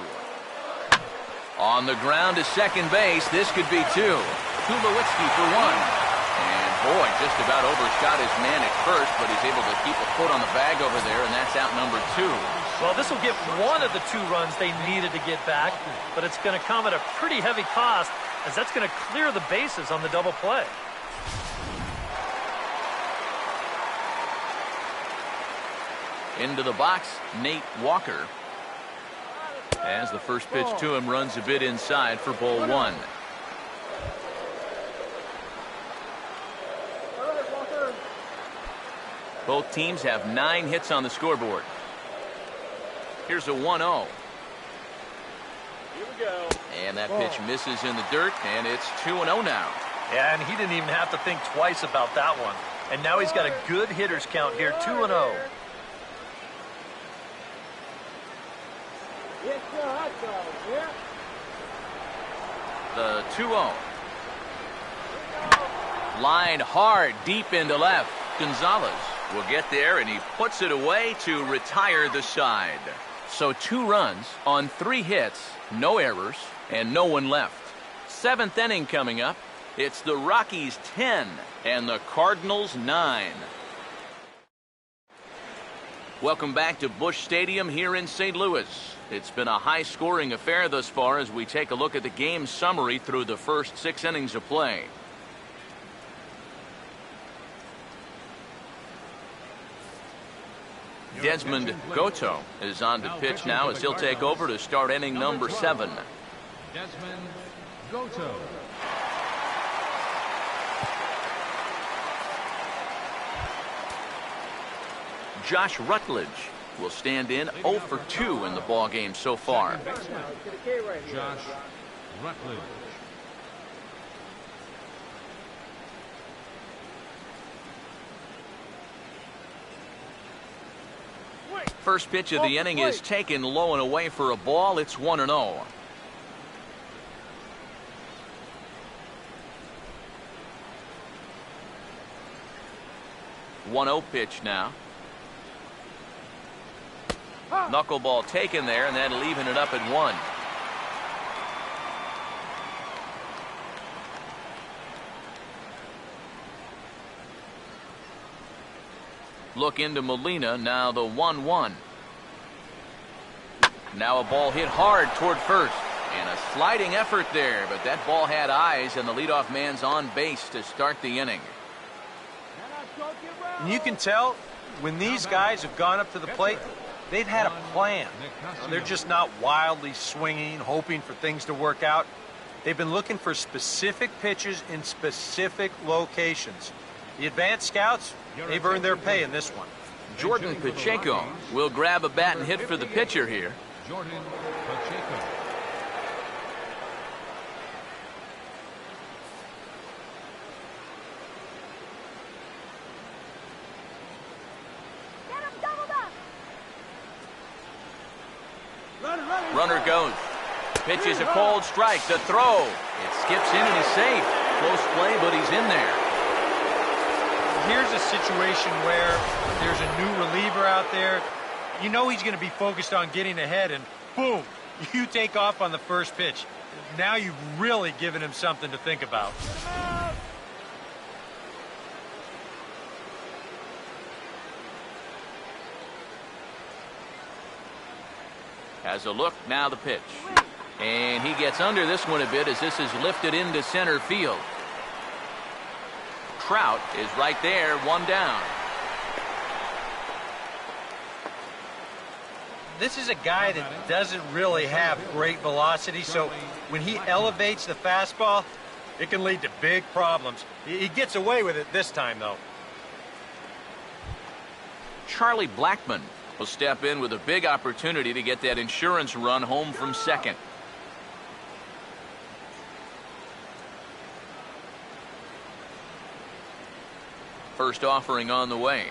On the ground to second base. This could be 2. Tulowitzki for 1. And boy, just about overshot his man at first, but he's able to keep a foot on the bag over there, and that's out number 2. Well, this will get one of the 2 runs they needed to get back, but it's going to come at a pretty heavy cost, as that's going to clear the bases on the double play. Into the box, Nate Walker. As the first pitch to him runs a bit inside for ball 1. Both teams have 9 hits on the scoreboard. Here's a 1-0. Here we go. And that pitch misses in the dirt, and it's 2-0 now. Yeah, and he didn't even have to think twice about that one. And now he's got a good hitters count here, 2-0. It's the hot dog here. The 2-0. Line hard deep into left. Gonzalez will get there, and he puts it away to retire the side. So 2 runs on 3 hits, no errors, and no one left. 7th inning coming up. It's the Rockies 10 and the Cardinals 9. Welcome back to Busch Stadium here in St. Louis. It's been a high-scoring affair thus far as we take a look at the game summary through the first 6 innings of play. Desmond Goto is on to pitch now as he'll take over to start inning number 7. Desmond Goto. Josh Rutledge will stand in 0 for 2 in the ballgame so far. Josh Rutledge. First pitch of the inning is taken low and away for a ball. It's 1-0. One-0 pitch now. Knuckleball taken there, and then leaving it up at 1. Look into Molina, now the 1-1. Now a ball hit hard toward first. And a sliding effort there, but that ball had eyes, and the leadoff man's on base to start the inning. And you can tell when these guys have gone up to the plate, they've had a plan. They're just not wildly swinging, hoping for things to work out. They've been looking for specific pitches in specific locations. The advanced scouts, they've earned their pay in this one. Jordan Pacheco will grab a bat and hit for the pitcher here. Jordan Pacheco. Runner goes. Pitch is a cold strike. The throw. It skips in and he's safe. Close play, but he's in there. here's a situation where there's a new reliever out there. You know he's going to be focused on getting ahead, and boom, you take off on the first pitch. Now you've really given him something to think about. Has a look, now the pitch. And he gets under this one a bit as this is lifted into center field. Trout is right there, one down. This is a guy that doesn't really have great velocity, so when he elevates the fastball, it can lead to big problems. He gets away with it this time, though. Charlie Blackmon will step in with a big opportunity to get that insurance run home from second. First offering on the way.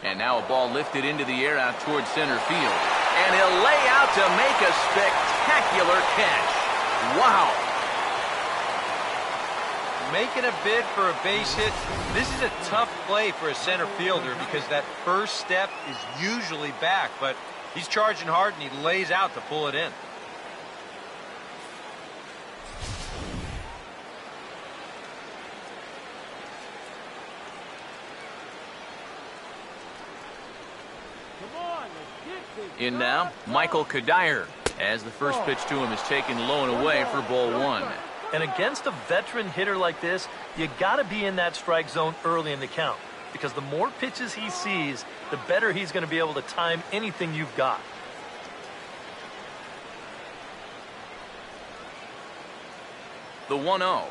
And now a ball lifted into the air out towards center field. And he'll lay out to make a spectacular catch. Wow. Making a bid for a base hit, this is a tough play for a center fielder because that first step is usually back, but he's charging hard and he lays out to pull it in. In now, Michael Cadyer, as the first pitch to him is taken low and away for ball one. And against a veteran hitter like this, you got to be in that strike zone early in the count, because the more pitches he sees, the better he's going to be able to time anything you've got. The 1-0.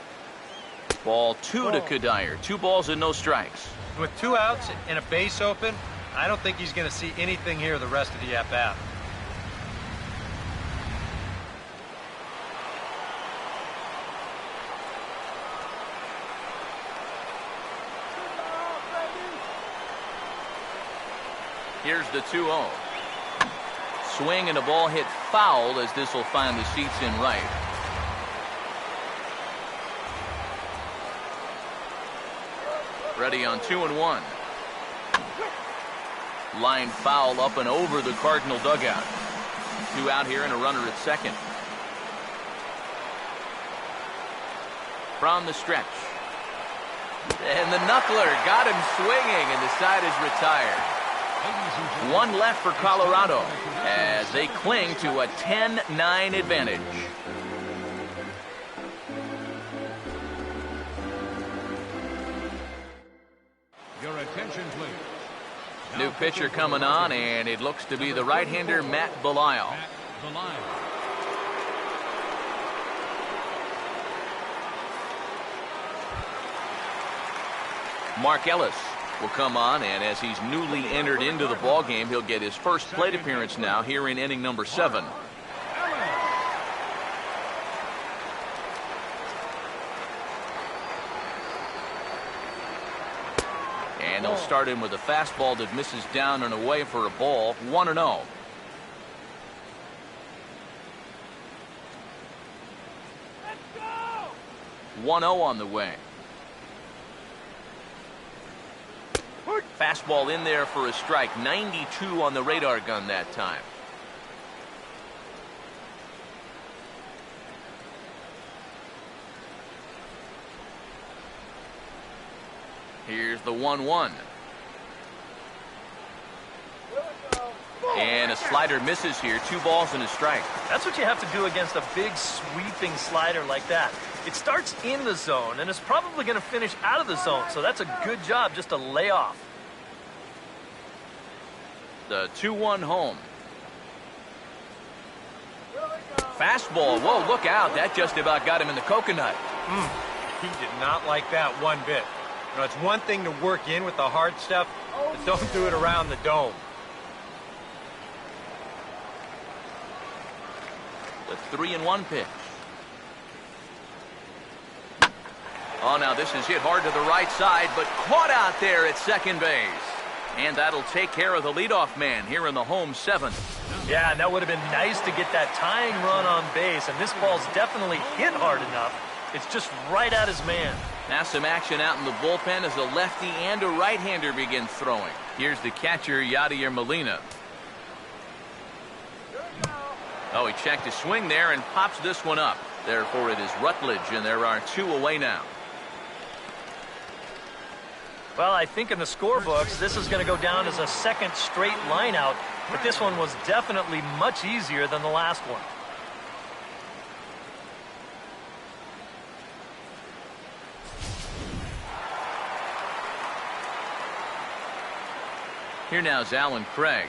Ball two to Cadyer. 2 balls and no strikes. With 2 outs and a base open, I don't think he's going to see anything here the rest of the at-bat. Here's the 2-0. Swing and a ball hit foul as this will find the seats in right. Ready on 2-1. Line foul up and over the Cardinal dugout. 2 out here and a runner at second. From the stretch. And the knuckler got him swinging and the side is retired. 1 left for Colorado as they cling to a 10-9 advantage. Your attention, please. New pitcher coming on, and it looks to be the right-hander Matt Belisle. Mark Ellis will come on, and as he's newly entered into the ballgame, he'll get his first plate appearance now here in inning number 7. And they'll start him with a fastball that misses down and away for a ball. 1-0. Let's go! 1-0 on the way. Fastball in there for a strike. 92 on the radar gun that time. Here's the 1-1. And a slider misses here. 2 balls and a strike. That's what you have to do against a big sweeping slider like that. It starts in the zone and it's probably going to finish out of the zone, so that's a good job just to lay off. The 2-1 home. Fastball. Whoa, look out. That just about got him in the coconut. He did not like that one bit. You know, it's one thing to work in with the hard stuff, but don't do it around the dome. The 3-1 pitch. Oh, now this is hit hard to the right side, but caught out there at second base. And that'll take care of the leadoff man here in the home 7th. Yeah, and that would have been nice to get that tying run on base, and this ball's definitely hit hard enough. It's just right at his man. Now some action out in the bullpen as a lefty and a right-hander begin throwing. Here's the catcher, Yadier Molina. Oh, he checked his swing there and pops this one up. Therefore, it is Rutledge, and there are 2 away now. Well, I think in the scorebooks, this is going to go down as a second straight line out, but this one was definitely much easier than the last one. Here now is Alan Craig.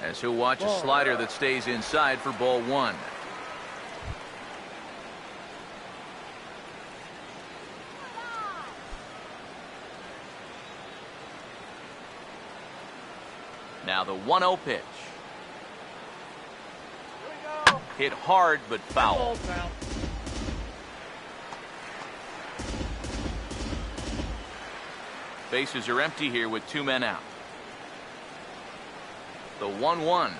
As he'll watch a slider that stays inside for ball 1. Now the 1-0 pitch. Hit hard but foul. Bases are empty here with 2 men out. The 1-1.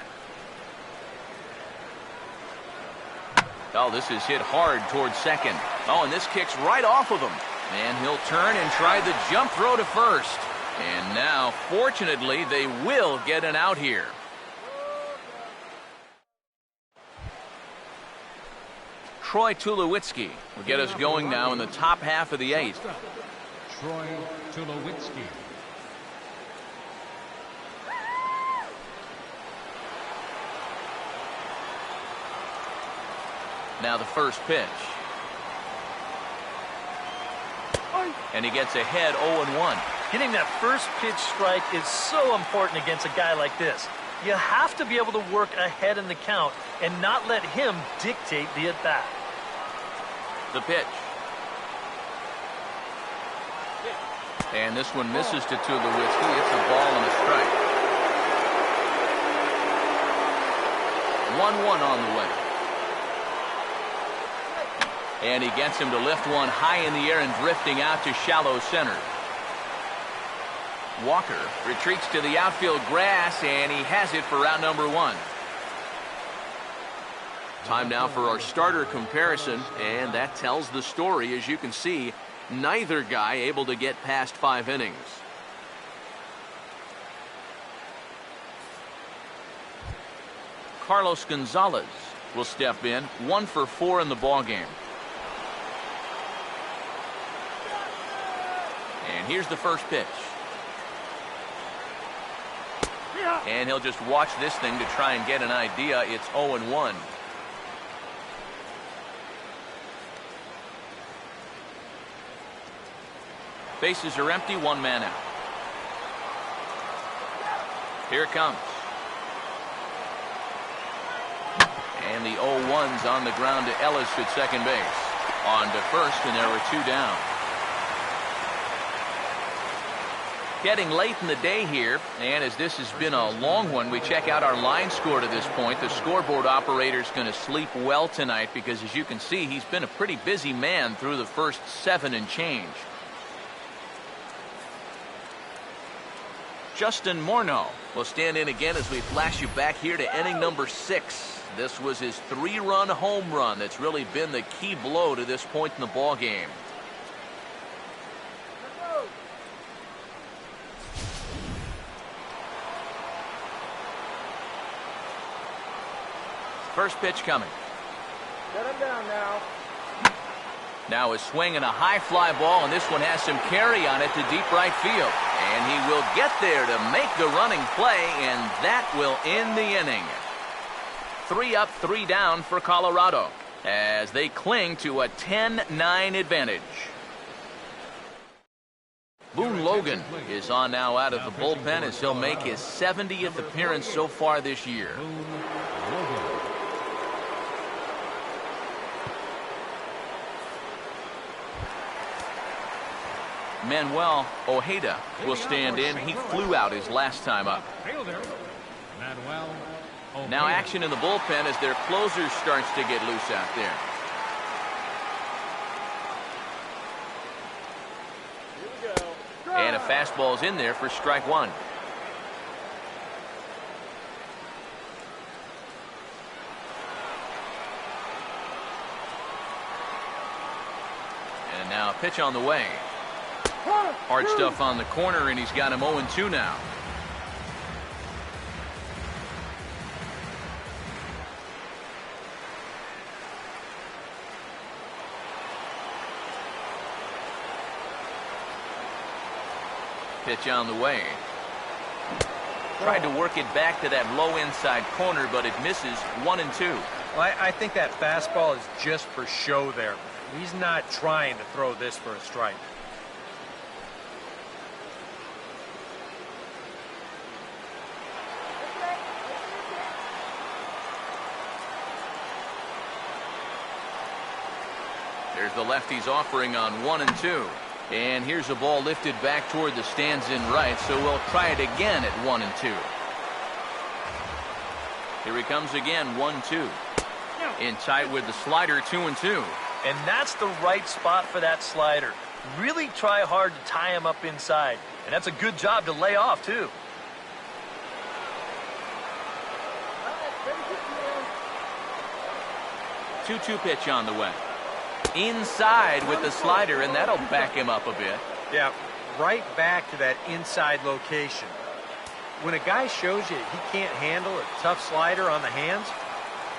Oh, this is hit hard towards second. Oh, and this kicks right off of him. And he'll turn and try the jump throw to first. And now, fortunately, they will get an out here. Troy Tulowitzki will get us going now in the top half of the 8th. Troy Tulowitzki. Now the first pitch. And he gets ahead 0-1. Getting that first pitch strike is so important against a guy like this. You have to be able to work ahead in the count and not let him dictate the at-bat. The pitch. And this one misses to Tulowitzki. It's a ball and a strike. 1-1 on the way. And he gets him to lift one high in the air and drifting out to shallow center. Walker retreats to the outfield grass, and he has it for out number 1. Time now for our starter comparison, and that tells the story. As you can see, neither guy able to get past 5 innings. Carlos Gonzalez will step in, 1 for 4 in the ballgame. And here's the first pitch. And he'll just watch this thing to try and get an idea. It's 0-1. Bases are empty, 1 man out. Here it comes. And the 0-1's on the ground to Ellis at second base. On to first, and there were 2 down. Getting late in the day here, and as this has been a long one, we check out our line score to this point. The scoreboard operator's going to sleep well tonight because, as you can see, he's been a pretty busy man through the first 7 and change. Justin Morneau will stand in again as we flash you back here to inning number 6. This was his 3-run home run that's really been the key blow to this point in the ball game. First pitch coming. Shut him down now. Now a swing and a high fly ball, and this one has some carry on it to deep right field. And he will get there to make the running play, and that will end the inning. 3 up, 3 down for Colorado as they cling to a 10-9 advantage. Boone Logan is on now out of the bullpen as he'll make his 70th appearance so far this year. Manuel Ojeda will stand in. He flew out his last time up. Now action in the bullpen as their closer starts to get loose out there. And a fastball's in there for strike 1. Now a pitch on the way. Hard stuff on the corner, and he's got him 0-2 now. Pitch on the way. Tried to work it back to that low inside corner, but it misses. 1-2. Well, I think that fastball is just for show there. He's not trying to throw this for a strike. There's the lefty's offering on 1-2. And here's a ball lifted back toward the stands in right, so we'll try it again at 1-2. Here he comes again, 1-2. In tight with the slider, 2-2. And that's the right spot for that slider. Really try hard to tie him up inside. And that's a good job to lay off, too. Two pitch on the way. Inside with the slider, and that'll back him up a bit. Yeah, right back to that inside location. When a guy shows you he can't handle a tough slider on the hands,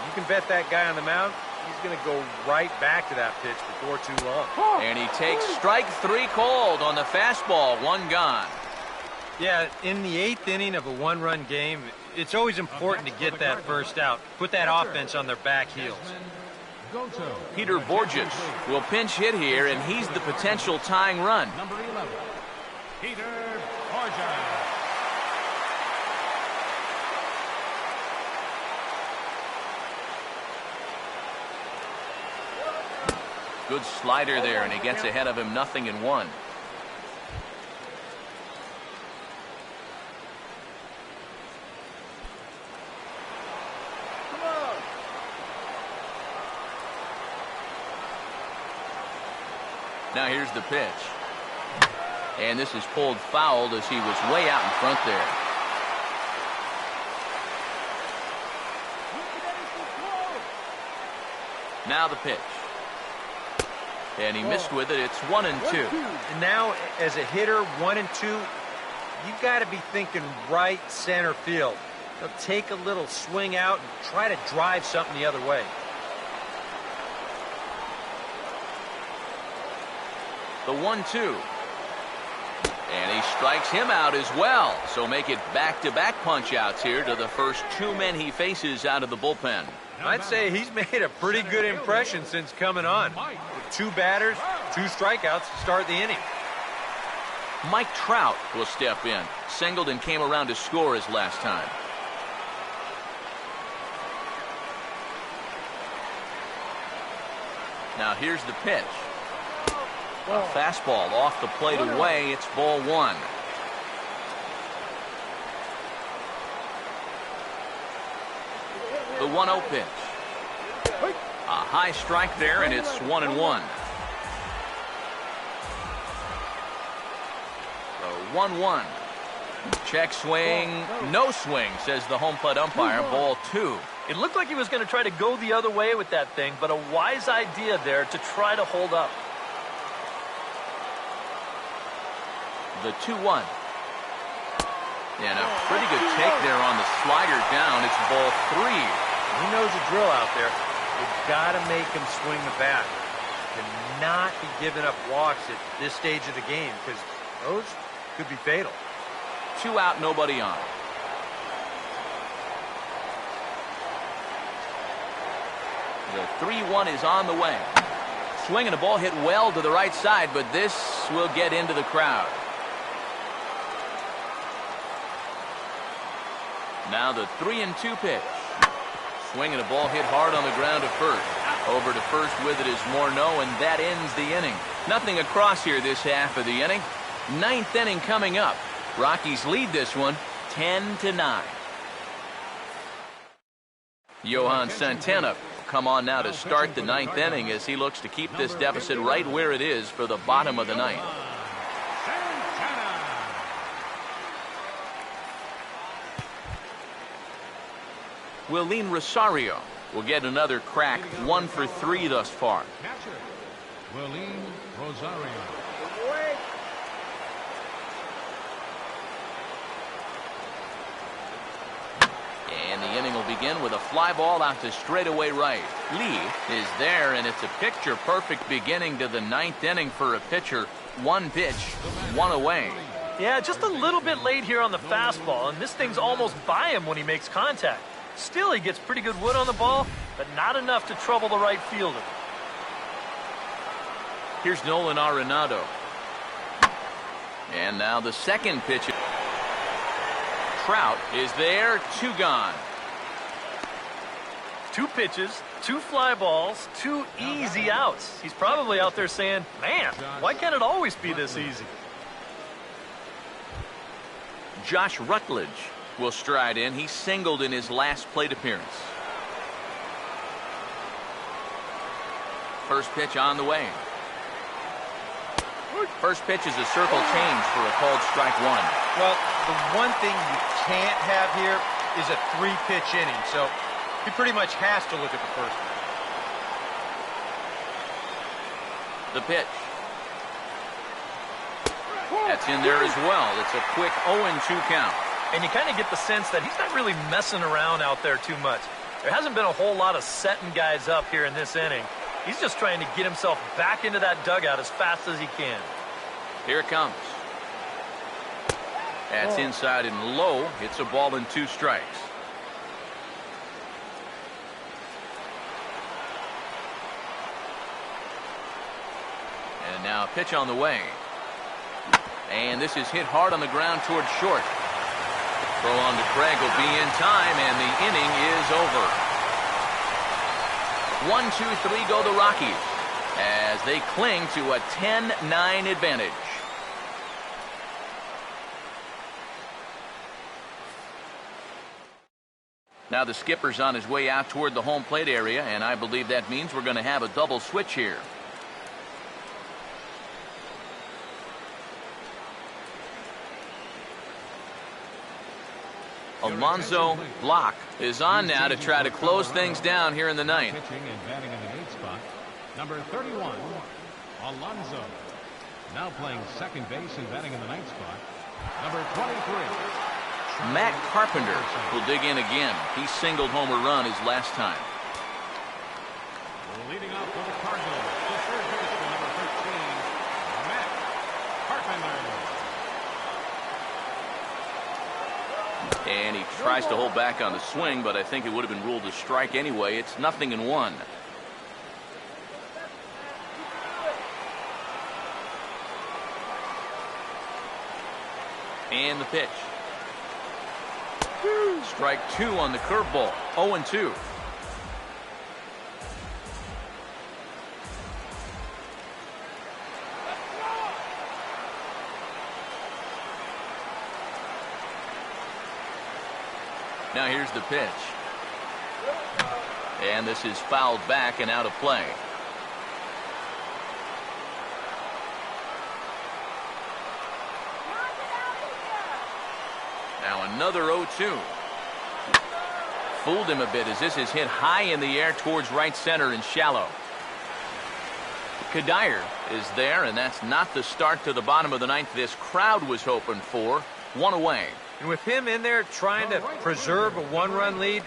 you can bet that guy on the mound, he's going to go right back to that pitch before too long. And he takes strike 3 called on the fastball. 1 gone. Yeah, in the 8th inning of a one-run game, it's always important to get that first out. Put that offense on their back heels. Peter Borges will pinch hit here, and he's the potential tying run. Number 11, Peter Borges. Good slider there, and he gets ahead of him, 0-1. Now here's the pitch. And this is pulled foul as he was way out in front there. Now the pitch. And he missed with it. It's 1-2. And now, as a hitter, 1-2, you've got to be thinking right center field. They'll take a little swing out and try to drive something the other way. The 1-2. And he strikes him out as well. So make it back-to-back punch-outs here to the first 2 men he faces out of the bullpen. I'd say he's made a pretty good impression since coming on. With 2 batters, 2 strikeouts to start the inning. Mike Trout will step in. Singled and came around to score his last time. Now here's the pitch. A fastball off the plate away. It's ball 1. The 1-0 pitch. A high strike there, and it's 1-1. The 1-1. Check swing. No swing, says the home plate umpire. Ball 2. It looked like he was going to try to go the other way with that thing, but a wise idea there to try to hold up. The 2-1. And a pretty good take there on the slider down. It's ball 3. He knows the drill out there. You've got to make him swing the bat. Cannot be giving up walks at this stage of the game, because those could be fatal. 2 out, nobody on. The 3-1 is on the way. Swinging a ball hit well to the right side, but this will get into the crowd. Now the 3-2 pitch. Swinging a ball hit hard on the ground to first. Over to first with it is Morneau, and that ends the inning. Nothing across here this half of the inning. 9th inning coming up. Rockies lead this one 10-9. Johan Santana will come on now to start the 9th inning as he looks to keep this deficit right where it is for the bottom of the 9th. Willeen Rosario will get another crack, 1 for 3 thus far. Rosario. Wait. And the inning will begin with a fly ball out to straightaway right. Lee is there, and it's a picture-perfect beginning to the ninth inning for a pitcher. One pitch, one away. Yeah, just a little bit late here on the fastball, and this thing's almost by him when he makes contact. Still, he gets pretty good wood on the ball, but not enough to trouble the right fielder. Here's Nolan Arenado. And now the second pitch. Trout is there, two gone. 2 pitches, 2 fly balls, 2 easy outs. He's probably out there saying, man, why can't it always be this easy? Josh Rutledge will stride in. He singled in his last plate appearance. First pitch on the way. First pitch is a circle change for a called strike one. Well, the one thing you can't have here is a 3-pitch inning, so he pretty much has to look at the first one. The pitch. That's in there as well. It's a quick 0-2 count. And you kind of get the sense that he's not really messing around out there too much. There hasn't been a whole lot of setting guys up here in this inning. He's just trying to get himself back into that dugout as fast as he can. Here it comes. That's inside and low. It's a ball and 2 strikes. And now a pitch on the way. And this is hit hard on the ground towards short. Throw on to Craig will be in time, and the inning is over. 1-2-3 go the Rockies as they cling to a 10-9 advantage. Now the skipper's on his way out toward the home plate area, and I believe that means we're going to have a double switch here. Alonzo Block is on now to try to close things down here in the ninth. Pitching and batting in the 8th spot. Number 31, Alonzo. Now playing second base and batting in the 9th spot. Number 23. Matt Carpenter will dig in again. He singled home a run his last time. Leading off for the Cardinals, the third baseman, number 13, Matt Carpenter. And he tries to hold back on the swing, but I think it would have been ruled a strike anyway. It's 0-1. And the pitch. Strike 2 on the curveball. 0-2. Now here's the pitch. And this is fouled back and out of play. Now another 0-2. Fooled him a bit as this is hit high in the air towards right center and shallow. Cadyer is there, and that's not the start to the bottom of the ninth this crowd was hoping for. One away. And with him in there trying to preserve a 1-run lead,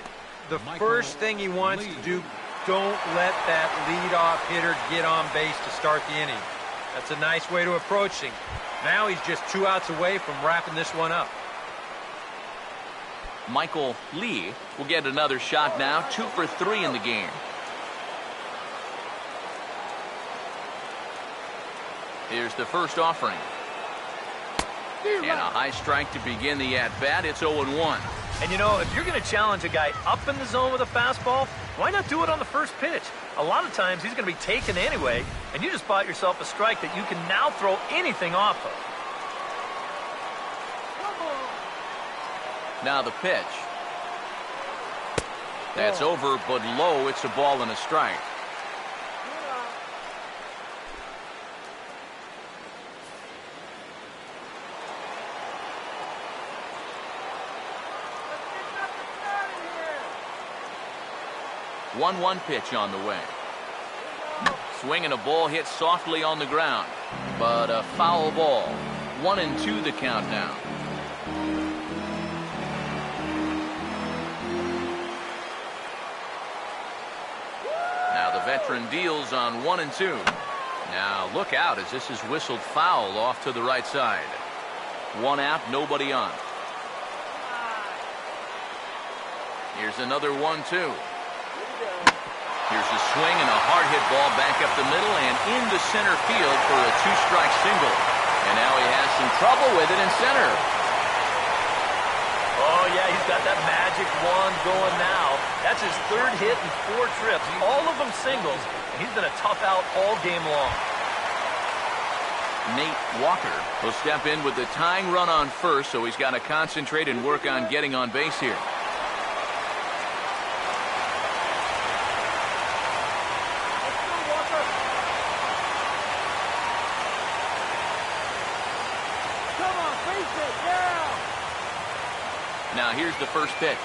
the first thing he wants to do, don't let that leadoff hitter get on base to start the inning. That's a nice way to approach things. Now he's just 2 outs away from wrapping this one up. Michael Lee will get another shot now. 2 for 3 in the game. Here's the first offering. And a high strike to begin the at-bat. It's 0-1. And you know, if you're going to challenge a guy up in the zone with a fastball, why not do it on the first pitch? A lot of times he's going to be taken anyway, and you just bought yourself a strike that you can now throw anything off of. Now the pitch. That's over, but low. It's a ball and a strike. One pitch on the way. swing and a ball hit softly on the ground, but a foul ball. 1-2 the count now. Now the veteran deals on 1-2. Now look out as this is whistled foul off to the right side. 1 out, nobody on. Here's another 1-2. Here's a swing and a hard hit ball back up the middle and into center field for a 2-strike single. And now he has some trouble with it in center. Oh, yeah, he's got that magic wand going now. That's his 3rd hit in 4 trips, all of them singles, and he's been a tough out all game long. Nate Walker will step in with the tying run on first, so he's got to concentrate and work on getting on base here. Now here's the first pitch.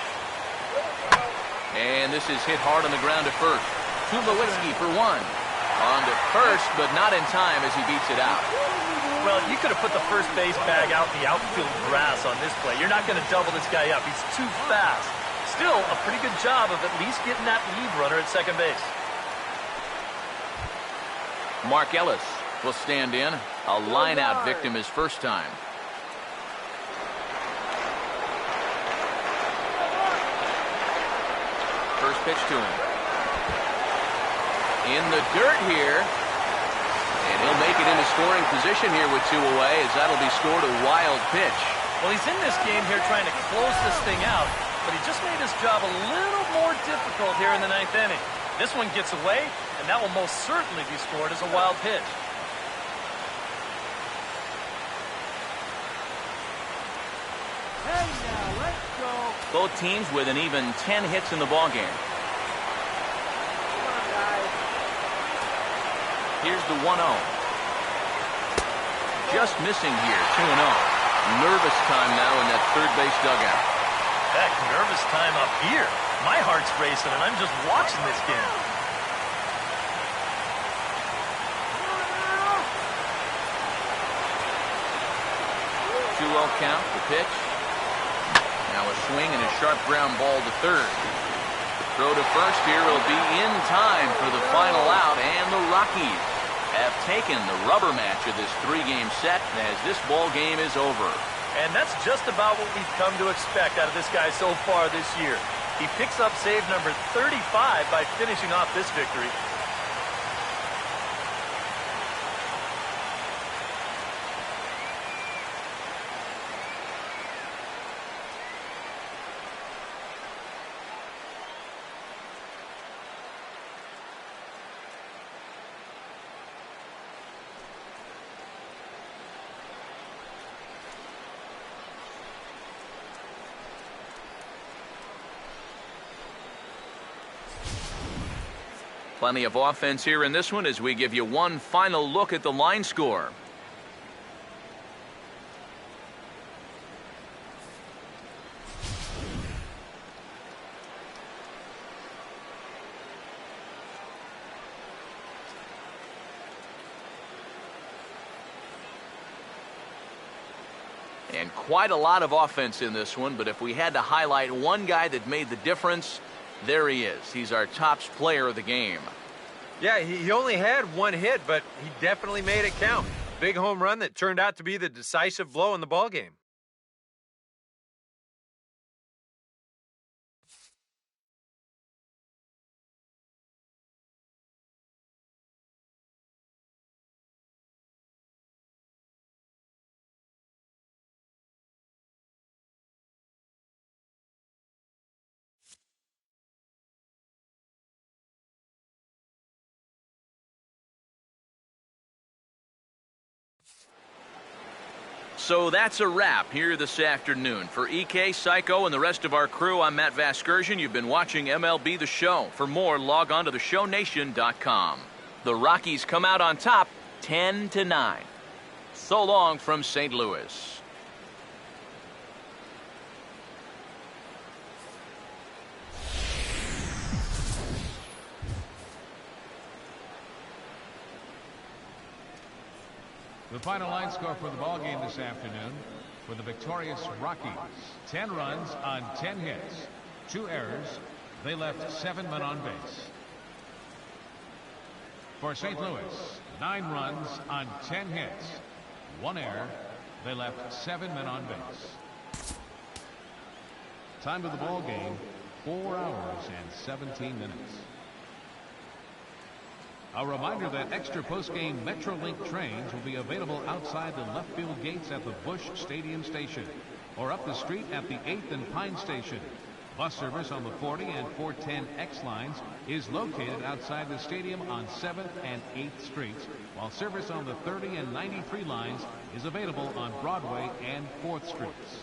And this is hit hard on the ground to first. Tulowitzki for 1. On to first, but not in time as he beats it out. Well, you could have put the first base bag out in the outfield grass on this play. You're not going to double this guy up. He's too fast. Still, a pretty good job of at least getting that lead runner at second base. Mark Ellis will stand in. A line-out victim his first time. First pitch to him. In the dirt here. And he'll make it into scoring position here with 2 away as that'll be scored a wild pitch. Well, he's in this game here trying to close this thing out, but he just made his job a little more difficult here in the 9th inning. This one gets away, and that will most certainly be scored as a wild pitch. Hey now, let's go. Both teams with an even 10 hits in the ballgame. Come on, guys. Here's the 1-0. Just missing here, 2-0. Nervous time now in that third base dugout. Heck, nervous time up here. My heart's racing, and I'm just watching this game. Two 2-0 count, the pitch. Now a swing and a sharp ground ball to third. Throw to first here will be in time for the final out, and the Rockies have taken the rubber match of this 3-game set as this ball game is over. And that's just about what we've come to expect out of this guy so far this year. He picks up save number 35 by finishing off this victory. Plenty of offense here in this one as we give you one final look at the line score. And quite a lot of offense in this one, but if we had to highlight one guy that made the difference, there he is. He's our top player of the game. Yeah, he only had one hit, but he definitely made it count. Big home run that turned out to be the decisive blow in the ballgame. So that's a wrap here this afternoon. For EK, Psycho, and the rest of our crew, I'm Matt Vasgersian. You've been watching MLB The Show. For more, log on to theshownation.com. The Rockies come out on top 10-9. So long from St. Louis. The final line score for the ball game this afternoon for the victorious Rockies: 10 runs on 10 hits, 2 errors. They left 7 men on base. For St. Louis, 9 runs on 10 hits, 1 error. They left 7 men on base. Time of the ball game, 4 hours and 17 minutes. A reminder that extra post-game Metrolink trains will be available outside the left field gates at the Busch Stadium station or up the street at the 8th and Pine station. Bus service on the 40 and 410X lines is located outside the stadium on 7th and 8th streets, while service on the 30 and 93 lines is available on Broadway and 4th streets.